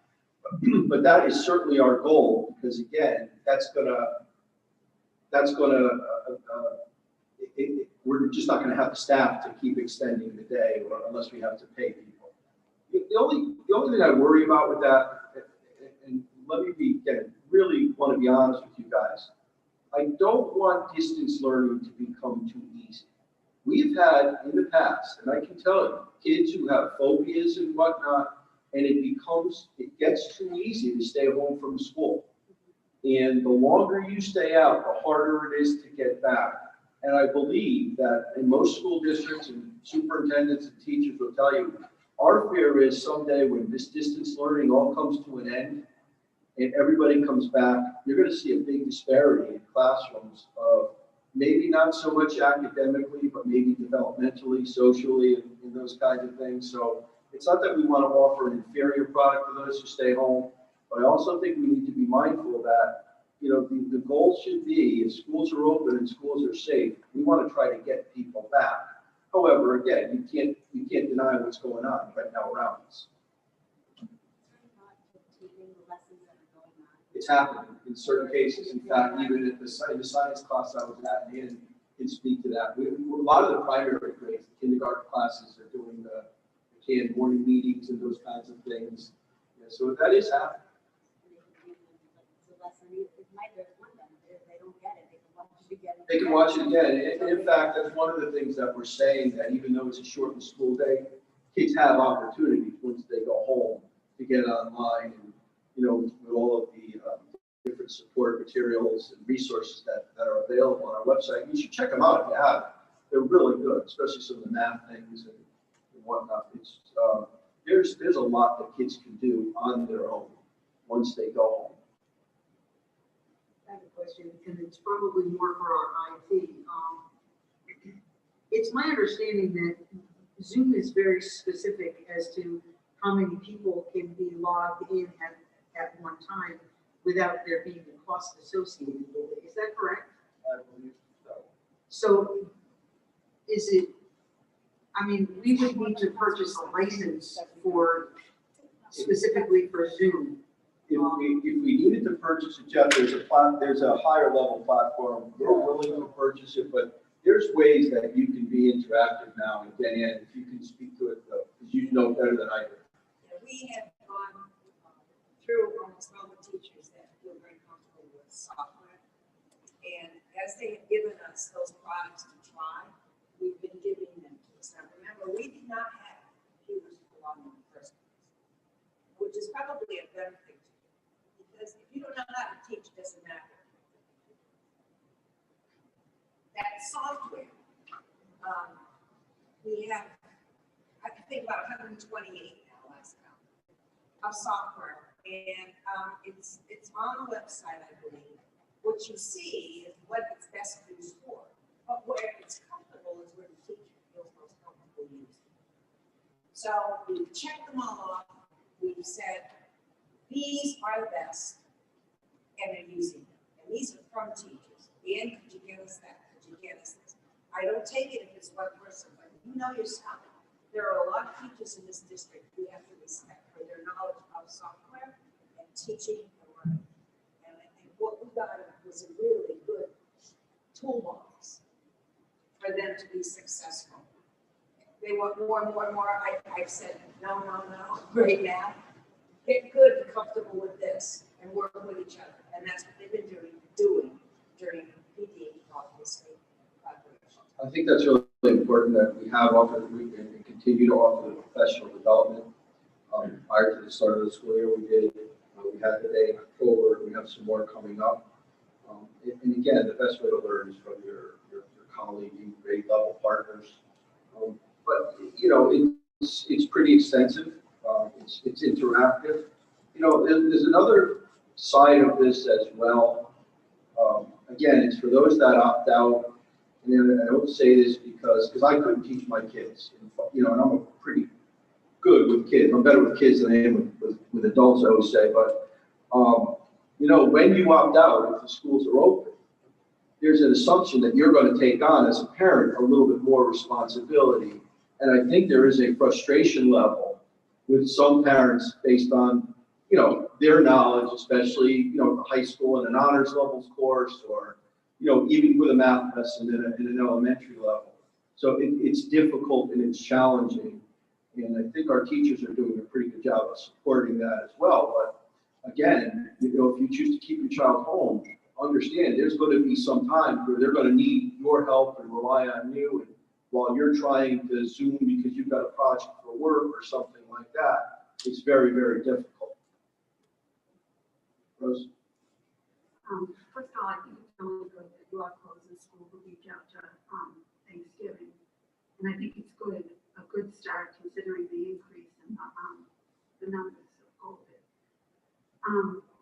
But that is certainly our goal, because again, we're just not going to have the staff to keep extending the day, unless we have to pay people. The only thing I worry about with that, and let me really want to be honest with you guys, I don't want distance learning to become too easy. We've had in the past, and I can tell you, kids who have phobias and whatnot, and it gets too easy to stay home from school. And the longer you stay out, the harder it is to get back. And I believe that in most school districts, and superintendents and teachers will tell you, our fear is someday when this distance learning all comes to an end and everybody comes back, you're going to see a big disparity in classrooms of maybe not so much academically, but maybe developmentally, socially, and those kinds of things. So it's not that we want to offer an inferior product to those who stay home, but I also think we need to be mindful that, you know, the goal should be, if schools are open and schools are safe, we want to try to get people back. However, again, you can't deny what's going on right now around us. It's happening in certain cases. In fact, even in the science class I was at, and can speak to that. A lot of the primary grades, the kindergarten classes, are doing the canned morning meetings and those kinds of things. Yeah, so that is happening. They can watch it again. And in fact, that's one of the things that we're saying, that even though it's a shortened school day, kids have opportunities once they go home to get online and, you know, with all of the different support materials and resources that are available on our website. You should check them out if you have. They're really good, especially some of the math things and whatnot. It's, there's a lot that kids can do on their own once they go home. I have a question, and it's probably more for our IT. It's my understanding that Zoom is very specific as to how many people can be logged in at one time without there being a cost associated with it. Is that correct? I believe so. So is it, I mean, we would need to purchase a license for, specifically for Zoom. if we needed to purchase it, Jeff, there's a higher level platform. We're willing to purchase it, but there's ways that you can be interactive now. And Dan, if you can speak to it, because you know better than I do. Yeah, we have gone through almost all the teachers that feel very comfortable with software. And as they have given us those products to try, we've been giving them to us. Now, remember, we did not have computers for long in the first place, which is probably a better thing to do. Because if you don't know how to teach, it doesn't matter. That software, we have, I think about 128 now last count of software, and it's on the website, I believe. What you see is what it's best used for, but where it's comfortable is where the teacher feels most comfortable using. So we've checked them all off. We've said these are the best, and they're using them. And these are from teachers. And could you give us that? Could you get us this? I don't take it if it's one person, but you know yourself. There are a lot of teachers in this district we have to respect for their knowledge of software and teaching and learning. And I think what we got was a really good toolbox for them to be successful. They want more and more and more. I've said, no, right now. Get good and comfortable with this and work with each other. And that's what they've been doing during PD, obviously. I think that's really important that we have offered and continue to offer the professional development. Prior to the start of the school year, we did. We had today in October. We have some more coming up. And again, the best way to learn is from your colleague, grade level partners. But you know, it's pretty extensive. It's interactive. You know, there's another side of this as well. Again, it's for those that opt out. And I don't say this because I couldn't teach my kids. You know, and I'm pretty good with kids. I'm better with kids than I am with adults, I always say. But you know, when you opt out, if the schools are open, there's an assumption that you're going to take on as a parent a little bit more responsibility. And I think there is a frustration level with some parents based on, you know, their knowledge, especially, you know, the high school and an honors levels course, or, you know, even with a math lesson in an elementary level. So it's difficult and it's challenging. And I think our teachers are doing a pretty good job of supporting that as well. But again, you know, if you choose to keep your child home, understand there's going to be some time where they're going to need your help and rely on you. And while you're trying to Zoom because you've got a project for work or something like that, it's very, very difficult. Rose? First of all, I think it's really good that you are closing school the week after Thanksgiving. And I think it's good, a good start considering the increase in the numbers of COVID.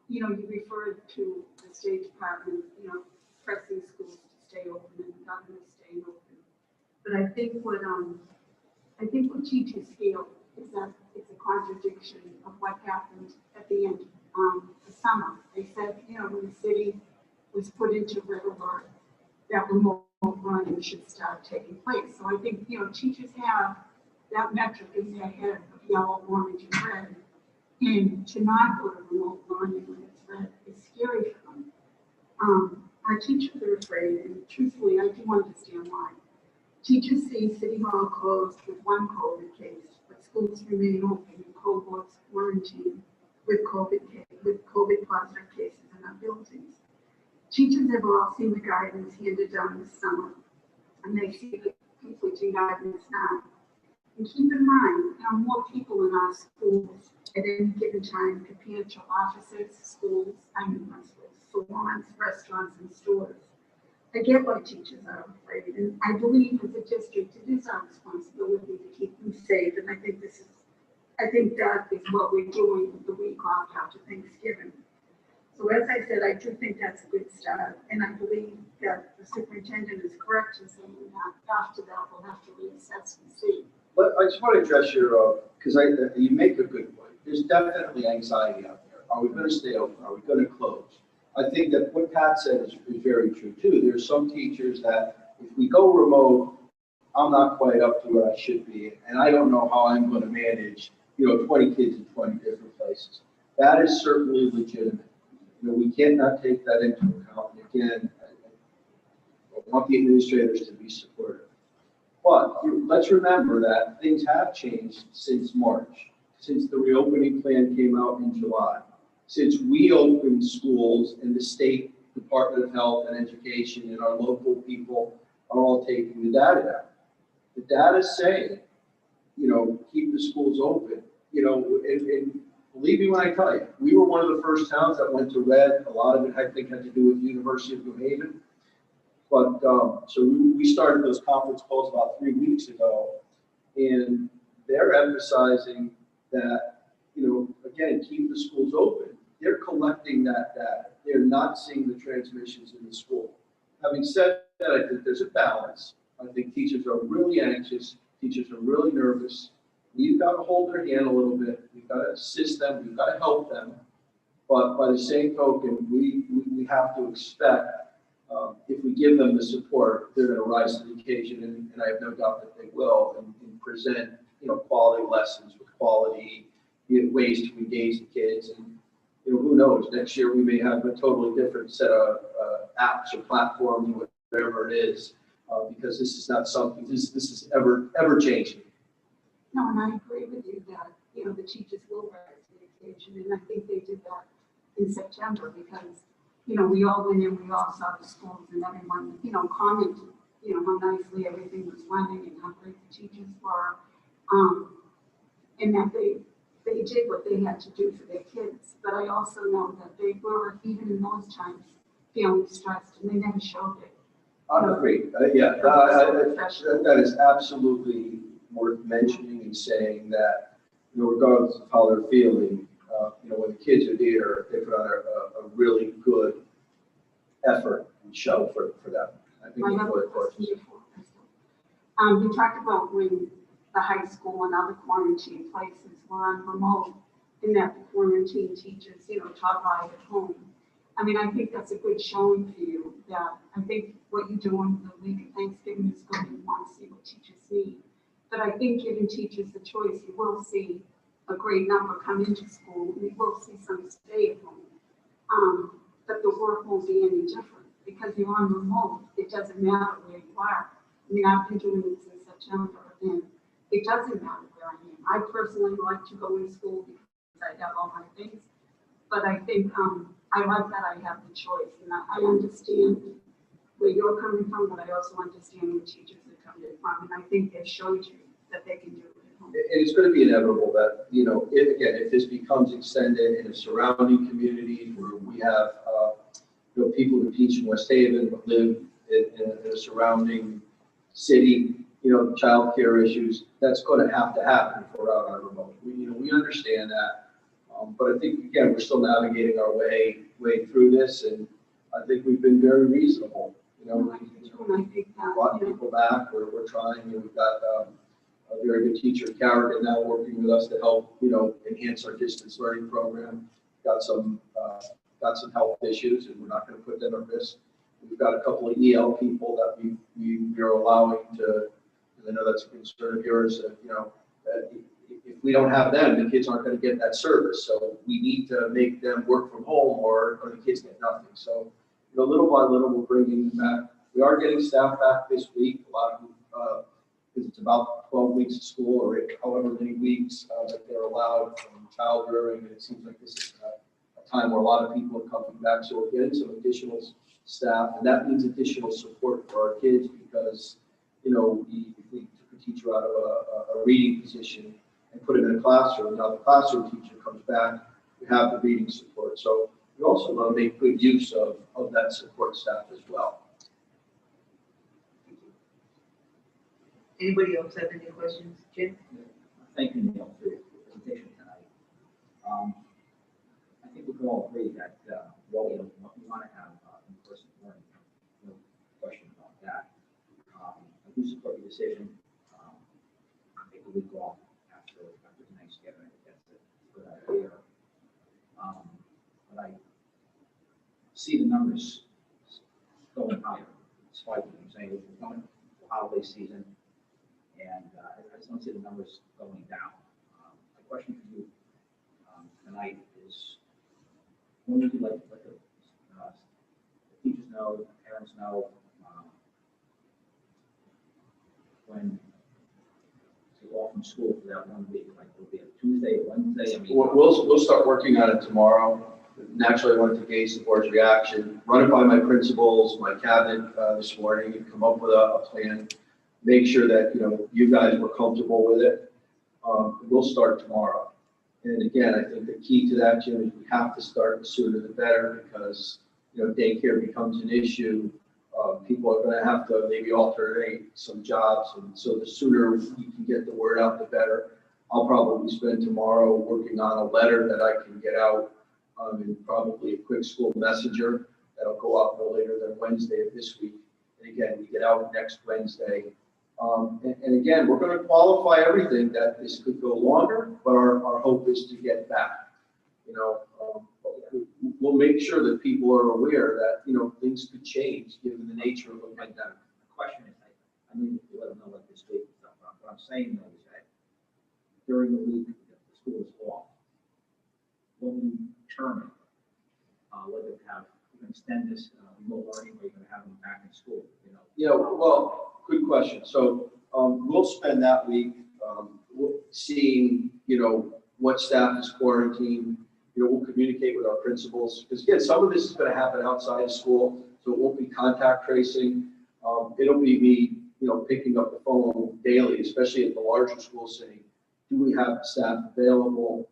You know, you referred to the State Department, you know, pressing schools to stay open and the governor staying open. But I think what teachers feel is that it's a contradiction of what happened at the end of the summer. They said, you know, when the city was put into red alert, that remote learning should start taking place. So I think, you know, teachers have that metric in their head of yellow, orange, and red. And to not go to remote learning when it's red is scary for them. Our teachers are afraid, and truthfully, I do understand why. Teachers see City Hall closed with one COVID case, but schools remain open and cohorts quarantined with COVID positive cases in our buildings. Teachers have all seen the guidance handed down this summer, and they see the conflicting guidance now. And keep in mind, there are more people in our schools at any given time compared to offices, salons, restaurants, and stores. I get why teachers are afraid, and I believe as a district, it is our responsibility to keep them safe. And I think that is what we're doing with the week off after Thanksgiving. So as I said, I do think that's a good start, and I believe that the superintendent is correct in saying that after that we'll have to reassess and see. But I just want to address your, because you make a good point. There's definitely anxiety out there. Are we going to stay open? Are we going to close? I think that what Pat said is very true too. There's some teachers that if we go remote, I'm not quite up to where I should be, and I don't know how I'm going to manage, you know, 20 kids in 20 different places. that is certainly legitimate. We cannot take that into account. And again, I want the administrators to be supportive. But let's remember that things have changed since March, since the reopening plan came out in July, since we opened schools and the state Department of Health and Education and our local people are all taking the data down. The data say, keep the schools open, and believe me when I tell you, we were one of the first towns that went to red. A lot of it, I think, had to do with the University of New Haven. But, so we started those conference calls about 3 weeks ago, and they're emphasizing that, again, keep the schools open. They're collecting that data. They're not seeing the transmissions in the school. Having said that, I think there's a balance. I think teachers are really anxious. Teachers are really nervous. We've got to hold their hand a little bit. We've got to assist them. We've got to help them. But by the same token, we have to expect, if we give them the support, they're going to rise to the occasion, and I have no doubt that they will, and present, quality lessons with quality, ways to engage the kids. And, who knows, next year we may have a totally different set of apps or platforms, whatever it is, because this is not something, this is ever changing. No, and I agree with you that, the teachers will rise to the occasion, and I think they did that in September because, we all went in, we all saw the schools and everyone, commented, how nicely everything was running and how great the teachers were. And that they did what they had to do for their kids. But I also know that they were, even in those times, feeling stressed and they never showed it. I agree. That is absolutely worth mentioning and saying that, regardless of how they're feeling, when the kids are there, they put on a really good effort and show for them. I think it's really important. We talked about when the high school and other quarantine places were on remote, and that the quarantine teachers, taught live at home. I mean, I think that's a good showing for you that I think what you're doing the week of Thanksgiving is good and you want to see what teachers need. But I think giving teachers the choice, you will see a great number come into school, and you will see some stay at home. But the work won't be any different because you're on remote. It doesn't matter where you are. I mean, I've been doing this since September, and it doesn't matter where I am. I personally like to go in school because I have all my things. But I think I like that I have the choice, and I understand where you're coming from, but I also understand where teachers are coming from, and I think they've showed you that they can do it at home. And it's going to be inevitable that, if this becomes extended in a surrounding community where we have, people who teach in West Haven but live in a surrounding city, child care issues, that's going to happen if we're out on remote. We understand that. But I think, again, we're still navigating our way through this, and I think we've been very reasonable. We brought people back. We're trying. We've got a very good teacher, Carrigan, now working with us to help, enhance our distance learning program. Got some health issues, and we're not going to put them at risk. We've got a couple of EL people that we are allowing to. I know that's a concern of yours. That if we don't have them, the kids aren't going to get that service. So we need to make them work from home, or the kids get nothing. So, little by little, we're bringing them back. We are getting staff back this week. A lot of them, because it's about 12 weeks of school, or however many weeks that they're allowed from child rearing. And it seems like this is a time where a lot of people are coming back. So we're getting some additional staff, and that means additional support for our kids because, if we took a teacher out of a reading position and put him in a classroom, now the classroom teacher comes back, we have the reading support. So we also want to make good use of that support staff as well. Anybody else have any questions? Jim? Thank you, Neil, for your presentation tonight. I think we can all agree that we want to have in-person learning. No question about that. I do support your decision. Take a week off after Thanksgiving. I think that's a good idea. But I see the numbers going higher, despite what I'm saying. We're coming to the holiday season, and I just don't see the numbers going down. My question for you tonight is, when would you like to let the teachers know, the parents know, when to go off from school for that 1 week, like will it be a Tuesday, or Wednesday, I mean. We'll start working on it tomorrow. Naturally, I wanted to gauge the board's reaction, run it by my principals, my cabinet this morning, and come up with a plan. Make sure that, you guys were comfortable with it. We'll start tomorrow. And again, I think the key to that, Jim, is we have to start the sooner the better because, daycare becomes an issue. People are gonna have to maybe alternate some jobs. And so the sooner we can get the word out, the better. I'll probably spend tomorrow working on a letter that I can get out, and probably a quick school messenger that'll go out no later than Wednesday of this week. And again, we get out next Wednesday. And again, we're going to qualify everything that this could go longer, but our hope is to get back. We'll make sure that people are aware that, things could change given the nature of the pandemic. The question is, I need to let them know what this week is up. What I'm saying though is that during the week that the school is off, when we determine whether to have, extend this remote learning, or you're going to have them back in school, Yeah, well, good question. So we'll spend that week seeing, what staff is quarantined. We'll communicate with our principals because again, some of this is going to happen outside of school, so it won't be contact tracing. It'll be me, picking up the phone daily, especially at the larger schools, saying, do we have staff available?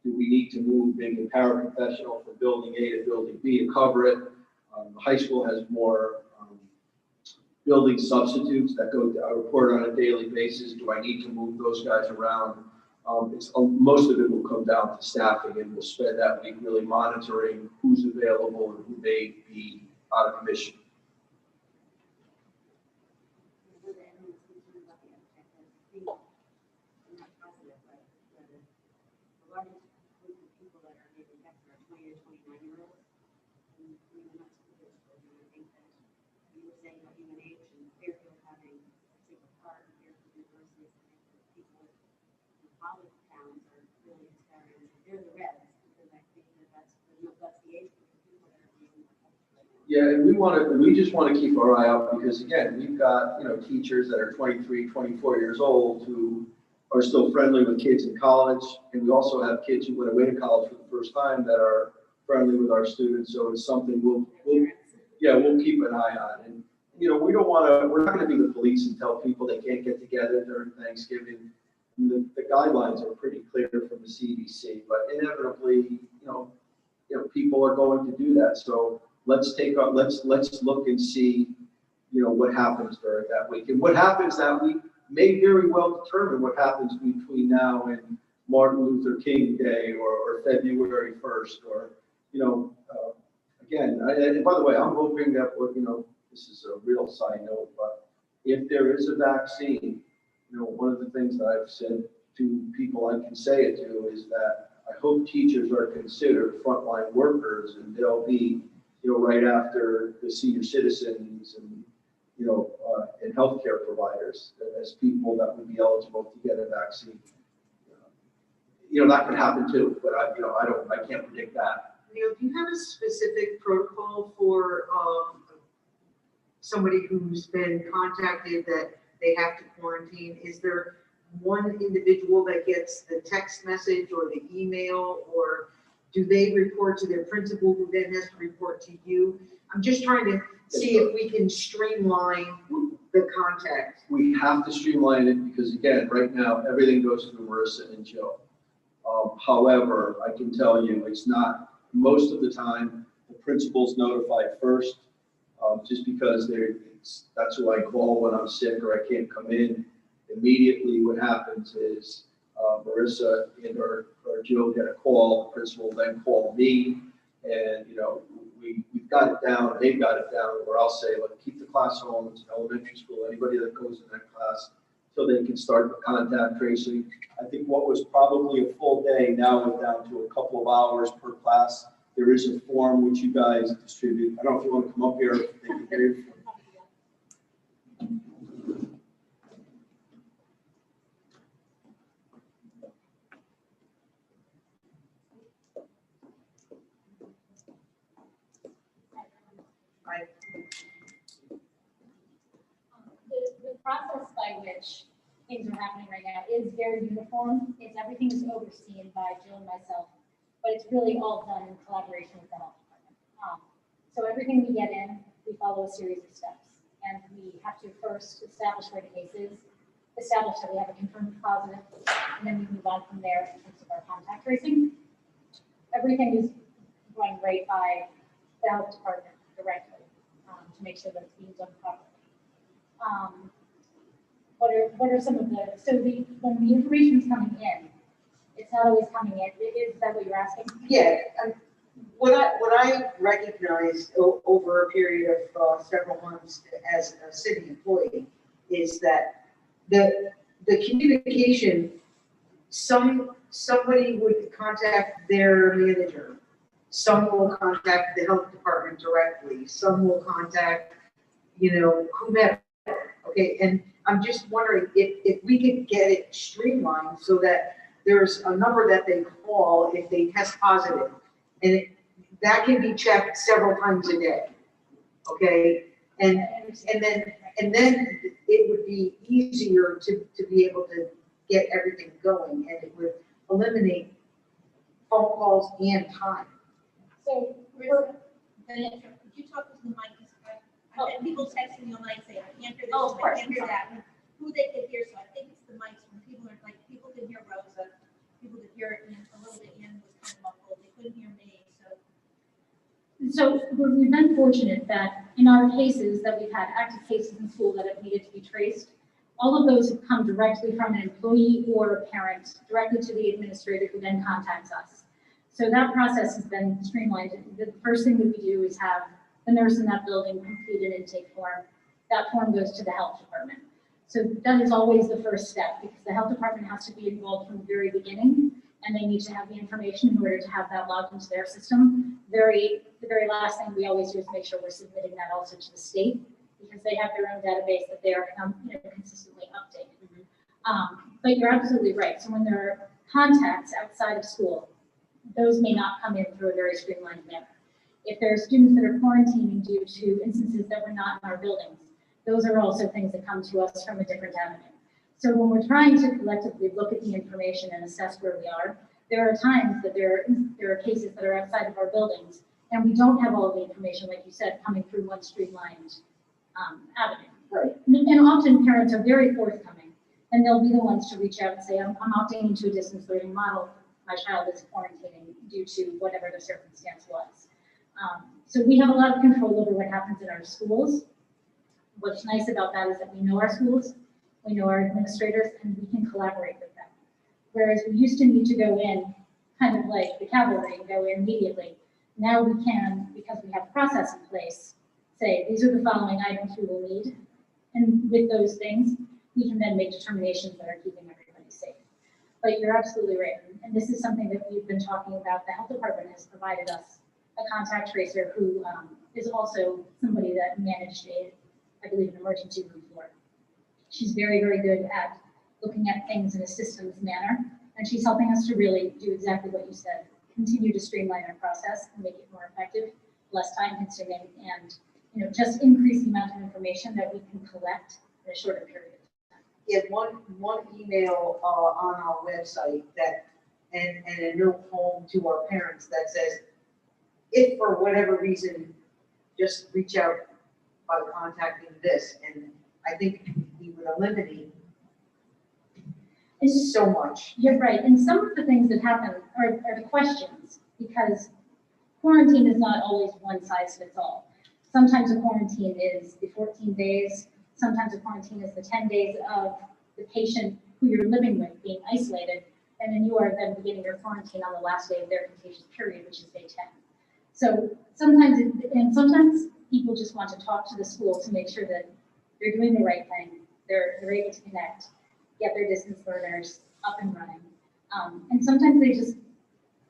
Do we need to move maybe a paraprofessional from building A to building B to cover it? The high school has more building substitutes that I report on a daily basis. Do I need to move those guys around? Most of it will come down to staffing, and we'll spend that week really monitoring who's available and who may be out of commission. Yeah, and we just want to keep our eye out because again, we've got, teachers that are 23, 24 years old who are still friendly with kids in college. And we also have kids who went away to college for the first time that are friendly with our students. So it's something we'll keep an eye on. And, we're not going to be the police and tell people they can't get together during Thanksgiving. The guidelines are pretty clear from the CDC, but inevitably, people are going to do that. So let's look and see, what happens during that week. And what happens that week may very well determine what happens between now and Martin Luther King Day or February 1st or, again, and by the way, I'm hoping that, this is a real side note, but if there is a vaccine, one of the things that I've said to people I can say it to is that I hope teachers are considered frontline workers and they'll be, right after the senior citizens and, and healthcare providers as people that would be eligible to get a vaccine. That could happen too, but I can't predict that. Neil, do you have a specific protocol for somebody who's been contacted that they have to quarantine? Is there one individual that gets the text message or the email, or do they report to their principal who then has to report to you? I'm just trying to see if we can streamline the contact. We have to streamline it because again, right now, everything goes through Marissa and Joe. However, I can tell you it's not, most of the time, the principal's notified first, just because that's who I call when I'm sick or I can't come in. Immediately what happens is Marissa and or Joe get a call, the principal then call me, and we've got it down, they've got it down, where I'll say, look, keep the class home, it's an elementary school, anybody that goes in that class, so they can start the contact tracing. I think what was probably a full day now we're down to a couple of hours per class. There is a form which you guys distribute. I don't know if you want to come up here, they can get it. by which things are happening right now is very uniform. It's everything is overseen by Jill and myself, but it's really all done in collaboration with the health department. So everything we get in, we follow a series of steps, and we have to first establish where the case is, establish that we have a confirmed positive, and then we move on from there in terms of our contact tracing. Everything is run right by the health department directly to make sure that it's being done properly. What are some of the, when the information is coming in, it's not always coming in, is that what you're asking? Yeah, what I recognized over a period of several months as a city employee is that the communication, somebody would contact their manager, some will contact the health department directly, some will contact, whomever. Okay, and I'm just wondering if we could get it streamlined so that there's a number that they call if they test positive, and that can be checked several times a day. Okay, and then it would be easier to be able to get everything going, and it would eliminate phone calls and time. So, Could you talk to the mic? Oh. I've had people texting me online saying, I can't hear this, Oh, of I course. can't hear that, and who they can hear, so I think it's the mics, when people are like, people can hear Rosa, people can hear Ian, a little bit Ian was kind of muffled, they couldn't hear me, so. So we've been fortunate that in our cases that we've had active cases in school that have needed to be traced, all of those have come directly from an employee or a parent, directly to the administrator who then contacts us. So that process has been streamlined. The first thing that we do is have the nurse in that building complete an intake form. That form goes to the health department. So that is always the first step because the health department has to be involved from the very beginning and they need to have the information in order to have that logged into their system. The very last thing we always do is make sure we're submitting that also to the state because they have their own database that they are consistently updating. But you're absolutely right. So when there are contacts outside of school, those may not come in through a very streamlined manner. If there are students that are quarantining due to instances that were not in our buildings, those are also things that come to us from a different avenue. So when we're trying to collectively look at the information and assess where we are, there are times that there are cases that are outside of our buildings, and we don't have all the information, like you said, coming through one streamlined avenue. Right. And often parents are very forthcoming, and they'll be the ones to reach out and say, I'm opting into a distance learning model. My child is quarantining due to whatever the circumstance was. So we have a lot of control over what happens in our schools. What's nice about that is that we know our schools, we know our administrators, and we can collaborate with them. Whereas we used to need to go in kind of like the cavalry and go in immediately. Now we can, because we have process in place, say, these are the following items we will need. And with those things, we can then make determinations that are keeping everybody safe. But you're absolutely right. And this is something that we've been talking about. The health department has provided us a contact tracer who is also somebody that managed I believe, an emergency room floor. She's very, very good at looking at things in a systems manner, and she's helping us to really do exactly what you said, continue to streamline our process and make it more effective, less time consuming, and just increase the amount of information that we can collect in a shorter period of time. Yeah, one email on our website that, and a note home to our parents that says, if for whatever reason, just reach out by contacting this, and I think we would eliminate so much. You're right, and some of the things that happen are the questions, because quarantine is not always one size fits all. Sometimes a quarantine is the 14 days, sometimes a quarantine is the 10 days of the patient who you're living with being isolated, and then you are then beginning your quarantine on the last day of their contagious period, which is day 10. So sometimes people just want to talk to the school to make sure that they're doing the right thing, they're able to connect, get their distance learners up and running. And sometimes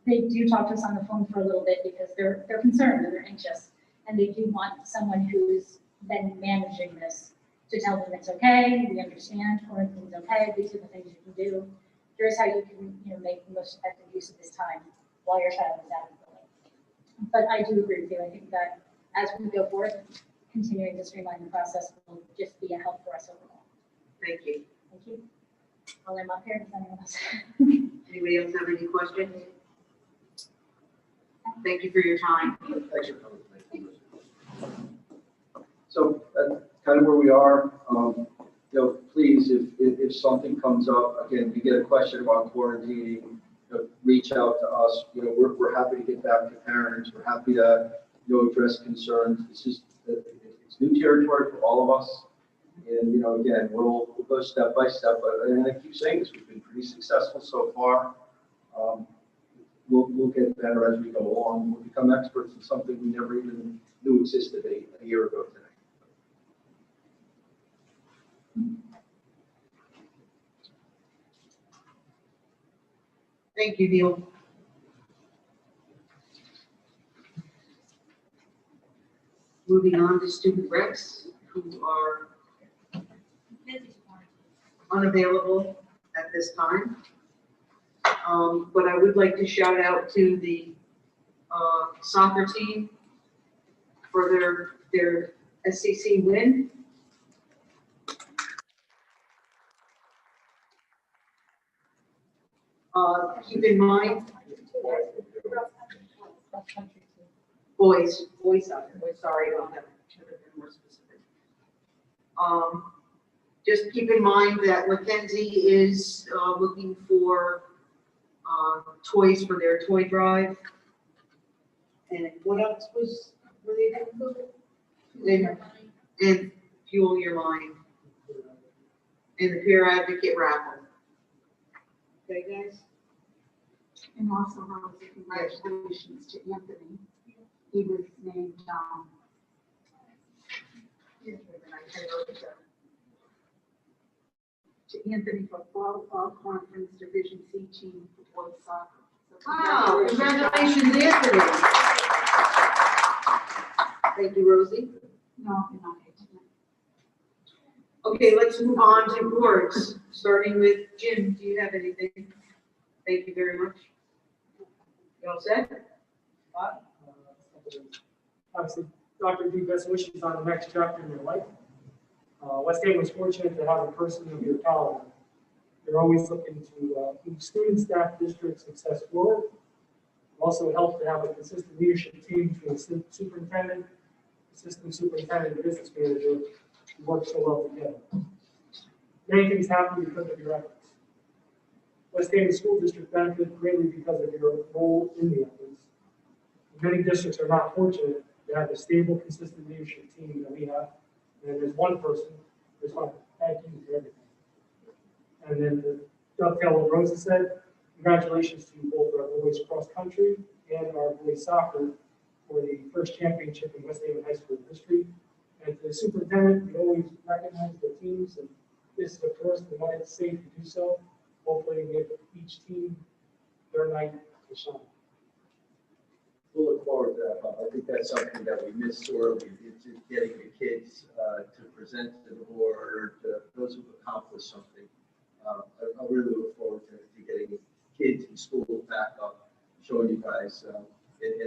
they do talk to us on the phone for a little bit because they're concerned and they're anxious, and they do want someone who's been managing this to tell them it's okay, we understand, quarantine's okay, these are the things you can do. Here's how you can make the most effective use of this time while your child is out of the building. But I do agree with you. I think that as we go forward, continuing to streamline the process will just be a help for us overall. Thank you. Thank you. I'll let my parents know. Anybody else have any questions? Thank you for your time. Thanks for coming. Thank you. So that's kind of where we are. Please, if something comes up, again, you get a question about quarantining, reach out to us. We're happy to get back to parents. We're happy to, address concerns. It's new territory for all of us. And, again, we'll go step by step. And I keep saying this, we've been pretty successful so far. We'll get better as we go along. We'll become experts in something we never even knew existed a year ago today. Thank you, Neil. Moving on to student reps who are unavailable at this time. But I would like to shout out to the soccer team for their SCC win. Keep in mind, boys soccer, sorry about that, should have been more specific. Just keep in mind that Mackenzie is looking for toys for their toy drive. And what else were they doing? And fuel your mind. And the peer advocate raffle. Okay, guys? And also, Rosie, congratulations to Anthony. He was named, to Anthony for Fall Conference Division C team for boys soccer. So Wow, congratulations, Anthony. Thank you, Rosie. No, you're not here tonight. Okay, let's move on to boards, starting with Jim. Do you have anything? Thank you very much. You all set? Obviously, Dr. D, best wishes on the next chapter in your life. West Haven was fortunate to have a person of your caliber. They're always looking to move student, staff, district success forward. Also help to have a consistent leadership team between the superintendent, assistant superintendent, and business manager who work so well together. Many things happen because of your efforts. West Haven School District benefited greatly because of your role in the efforts. Many districts are not fortunate to have a stable, consistent leadership team that we have. And there's one person who's going to thank you for everything. And then to dovetail what Rosa said, congratulations to both our boys cross country and our boys soccer for the first championship in West Haven High School history. And to the superintendent, we always recognize the teams, and this is the first and when it's safe to do so. Hopefully give each team their night to shine. We'll look forward to that. I think that's something that we missed sorely. It's just getting the kids to present to the board or to those who've accomplished something. I really look forward to getting kids in school back up, showing you guys and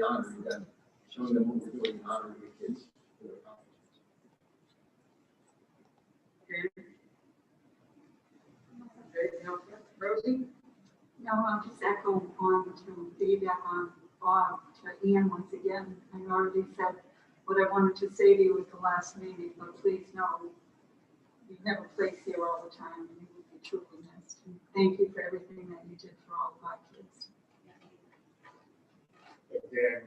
honoring them, showing them what we're doing, and honoring the kids for their accomplishments. Okay, Rosie? No, I'll just echo on to feedback on Bob, to Ian once again. I already said what I wanted to say to you at the last meeting, but please know you've never placed here all the time, and you will be truly missed. And thank you for everything that you did for all of our kids. Again,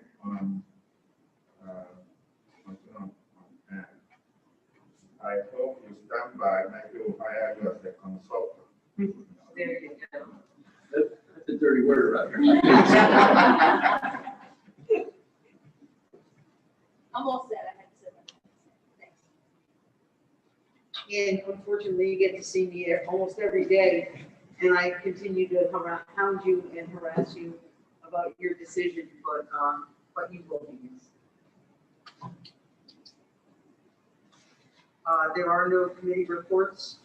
I hope you stand by and I will hire you as a consultant. There you go. That's a dirty word around here. I'm all set. I had to say that. Thanks. And unfortunately, you get to see me almost every day, and I continue to hound you and harass you about your decision, but you will be missed. There are no committee reports.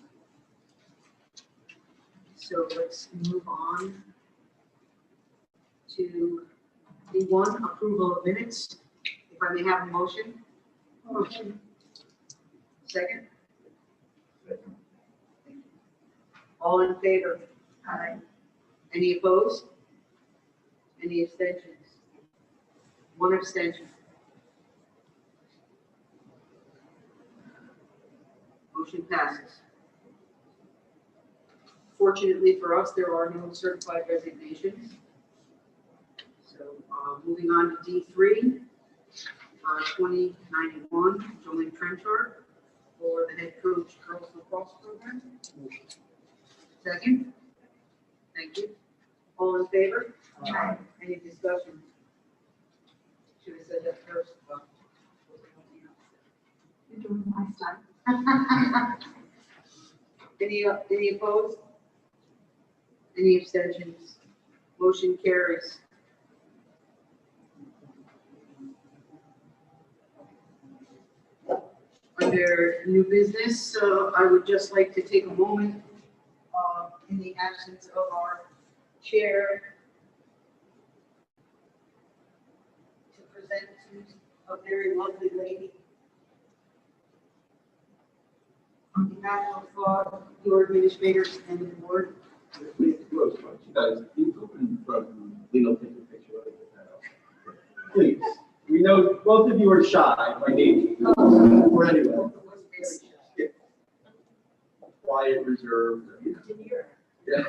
So let's move on to D1, approval of minutes. If I may have a motion. Motion. Second. Second. Thank All in favor? Aye. Any opposed? Any abstentions? One abstention. Motion passes. Fortunately for us, there are no certified resignations. So, moving on to D3, 2091, Jolene Trenchard for the head coach girls lacrosse program. Second? Thank you. All in favor? Aye. Any discussion? Should have said that first. but- You're doing my stuff. Any opposed? Any abstentions? Motion carries. Under new business, I would just like to take a moment, in the absence of our chair, to present to a very lovely lady. On behalf of your administrators and the board, Please, close, you guys, you go in front, Lino, take a picture of it. Please, we know both of you are shy by nature, or anyway. Yeah. Quiet, reserved. Yeah.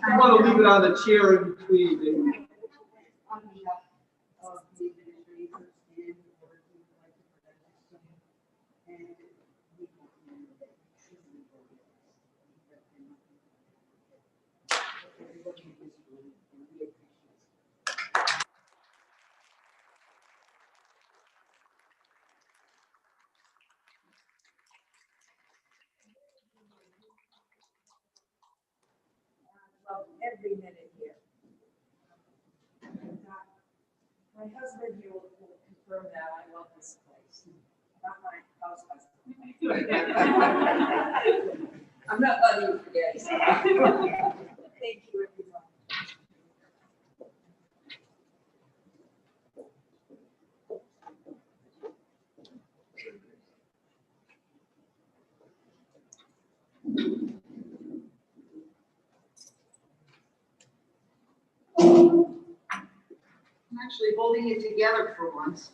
I want to leave it on the chair in between. on behalf of the administrators and the board, we would like to present this to you. And we want to know that truly everybody in this room, and we appreciate it. Love every minute here. And, my husband here will confirm that I love this place. Not my house husband. I'm not letting you forget. Thank you, everyone. I'm actually holding it together for once.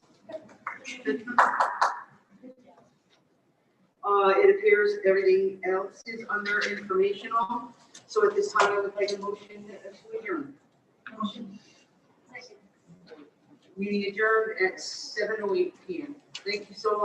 It appears everything else is under informational. So at this time, I would like a motion to adjourn. Motion. Second. Meeting adjourned at 7:08 PM. Thank you so much.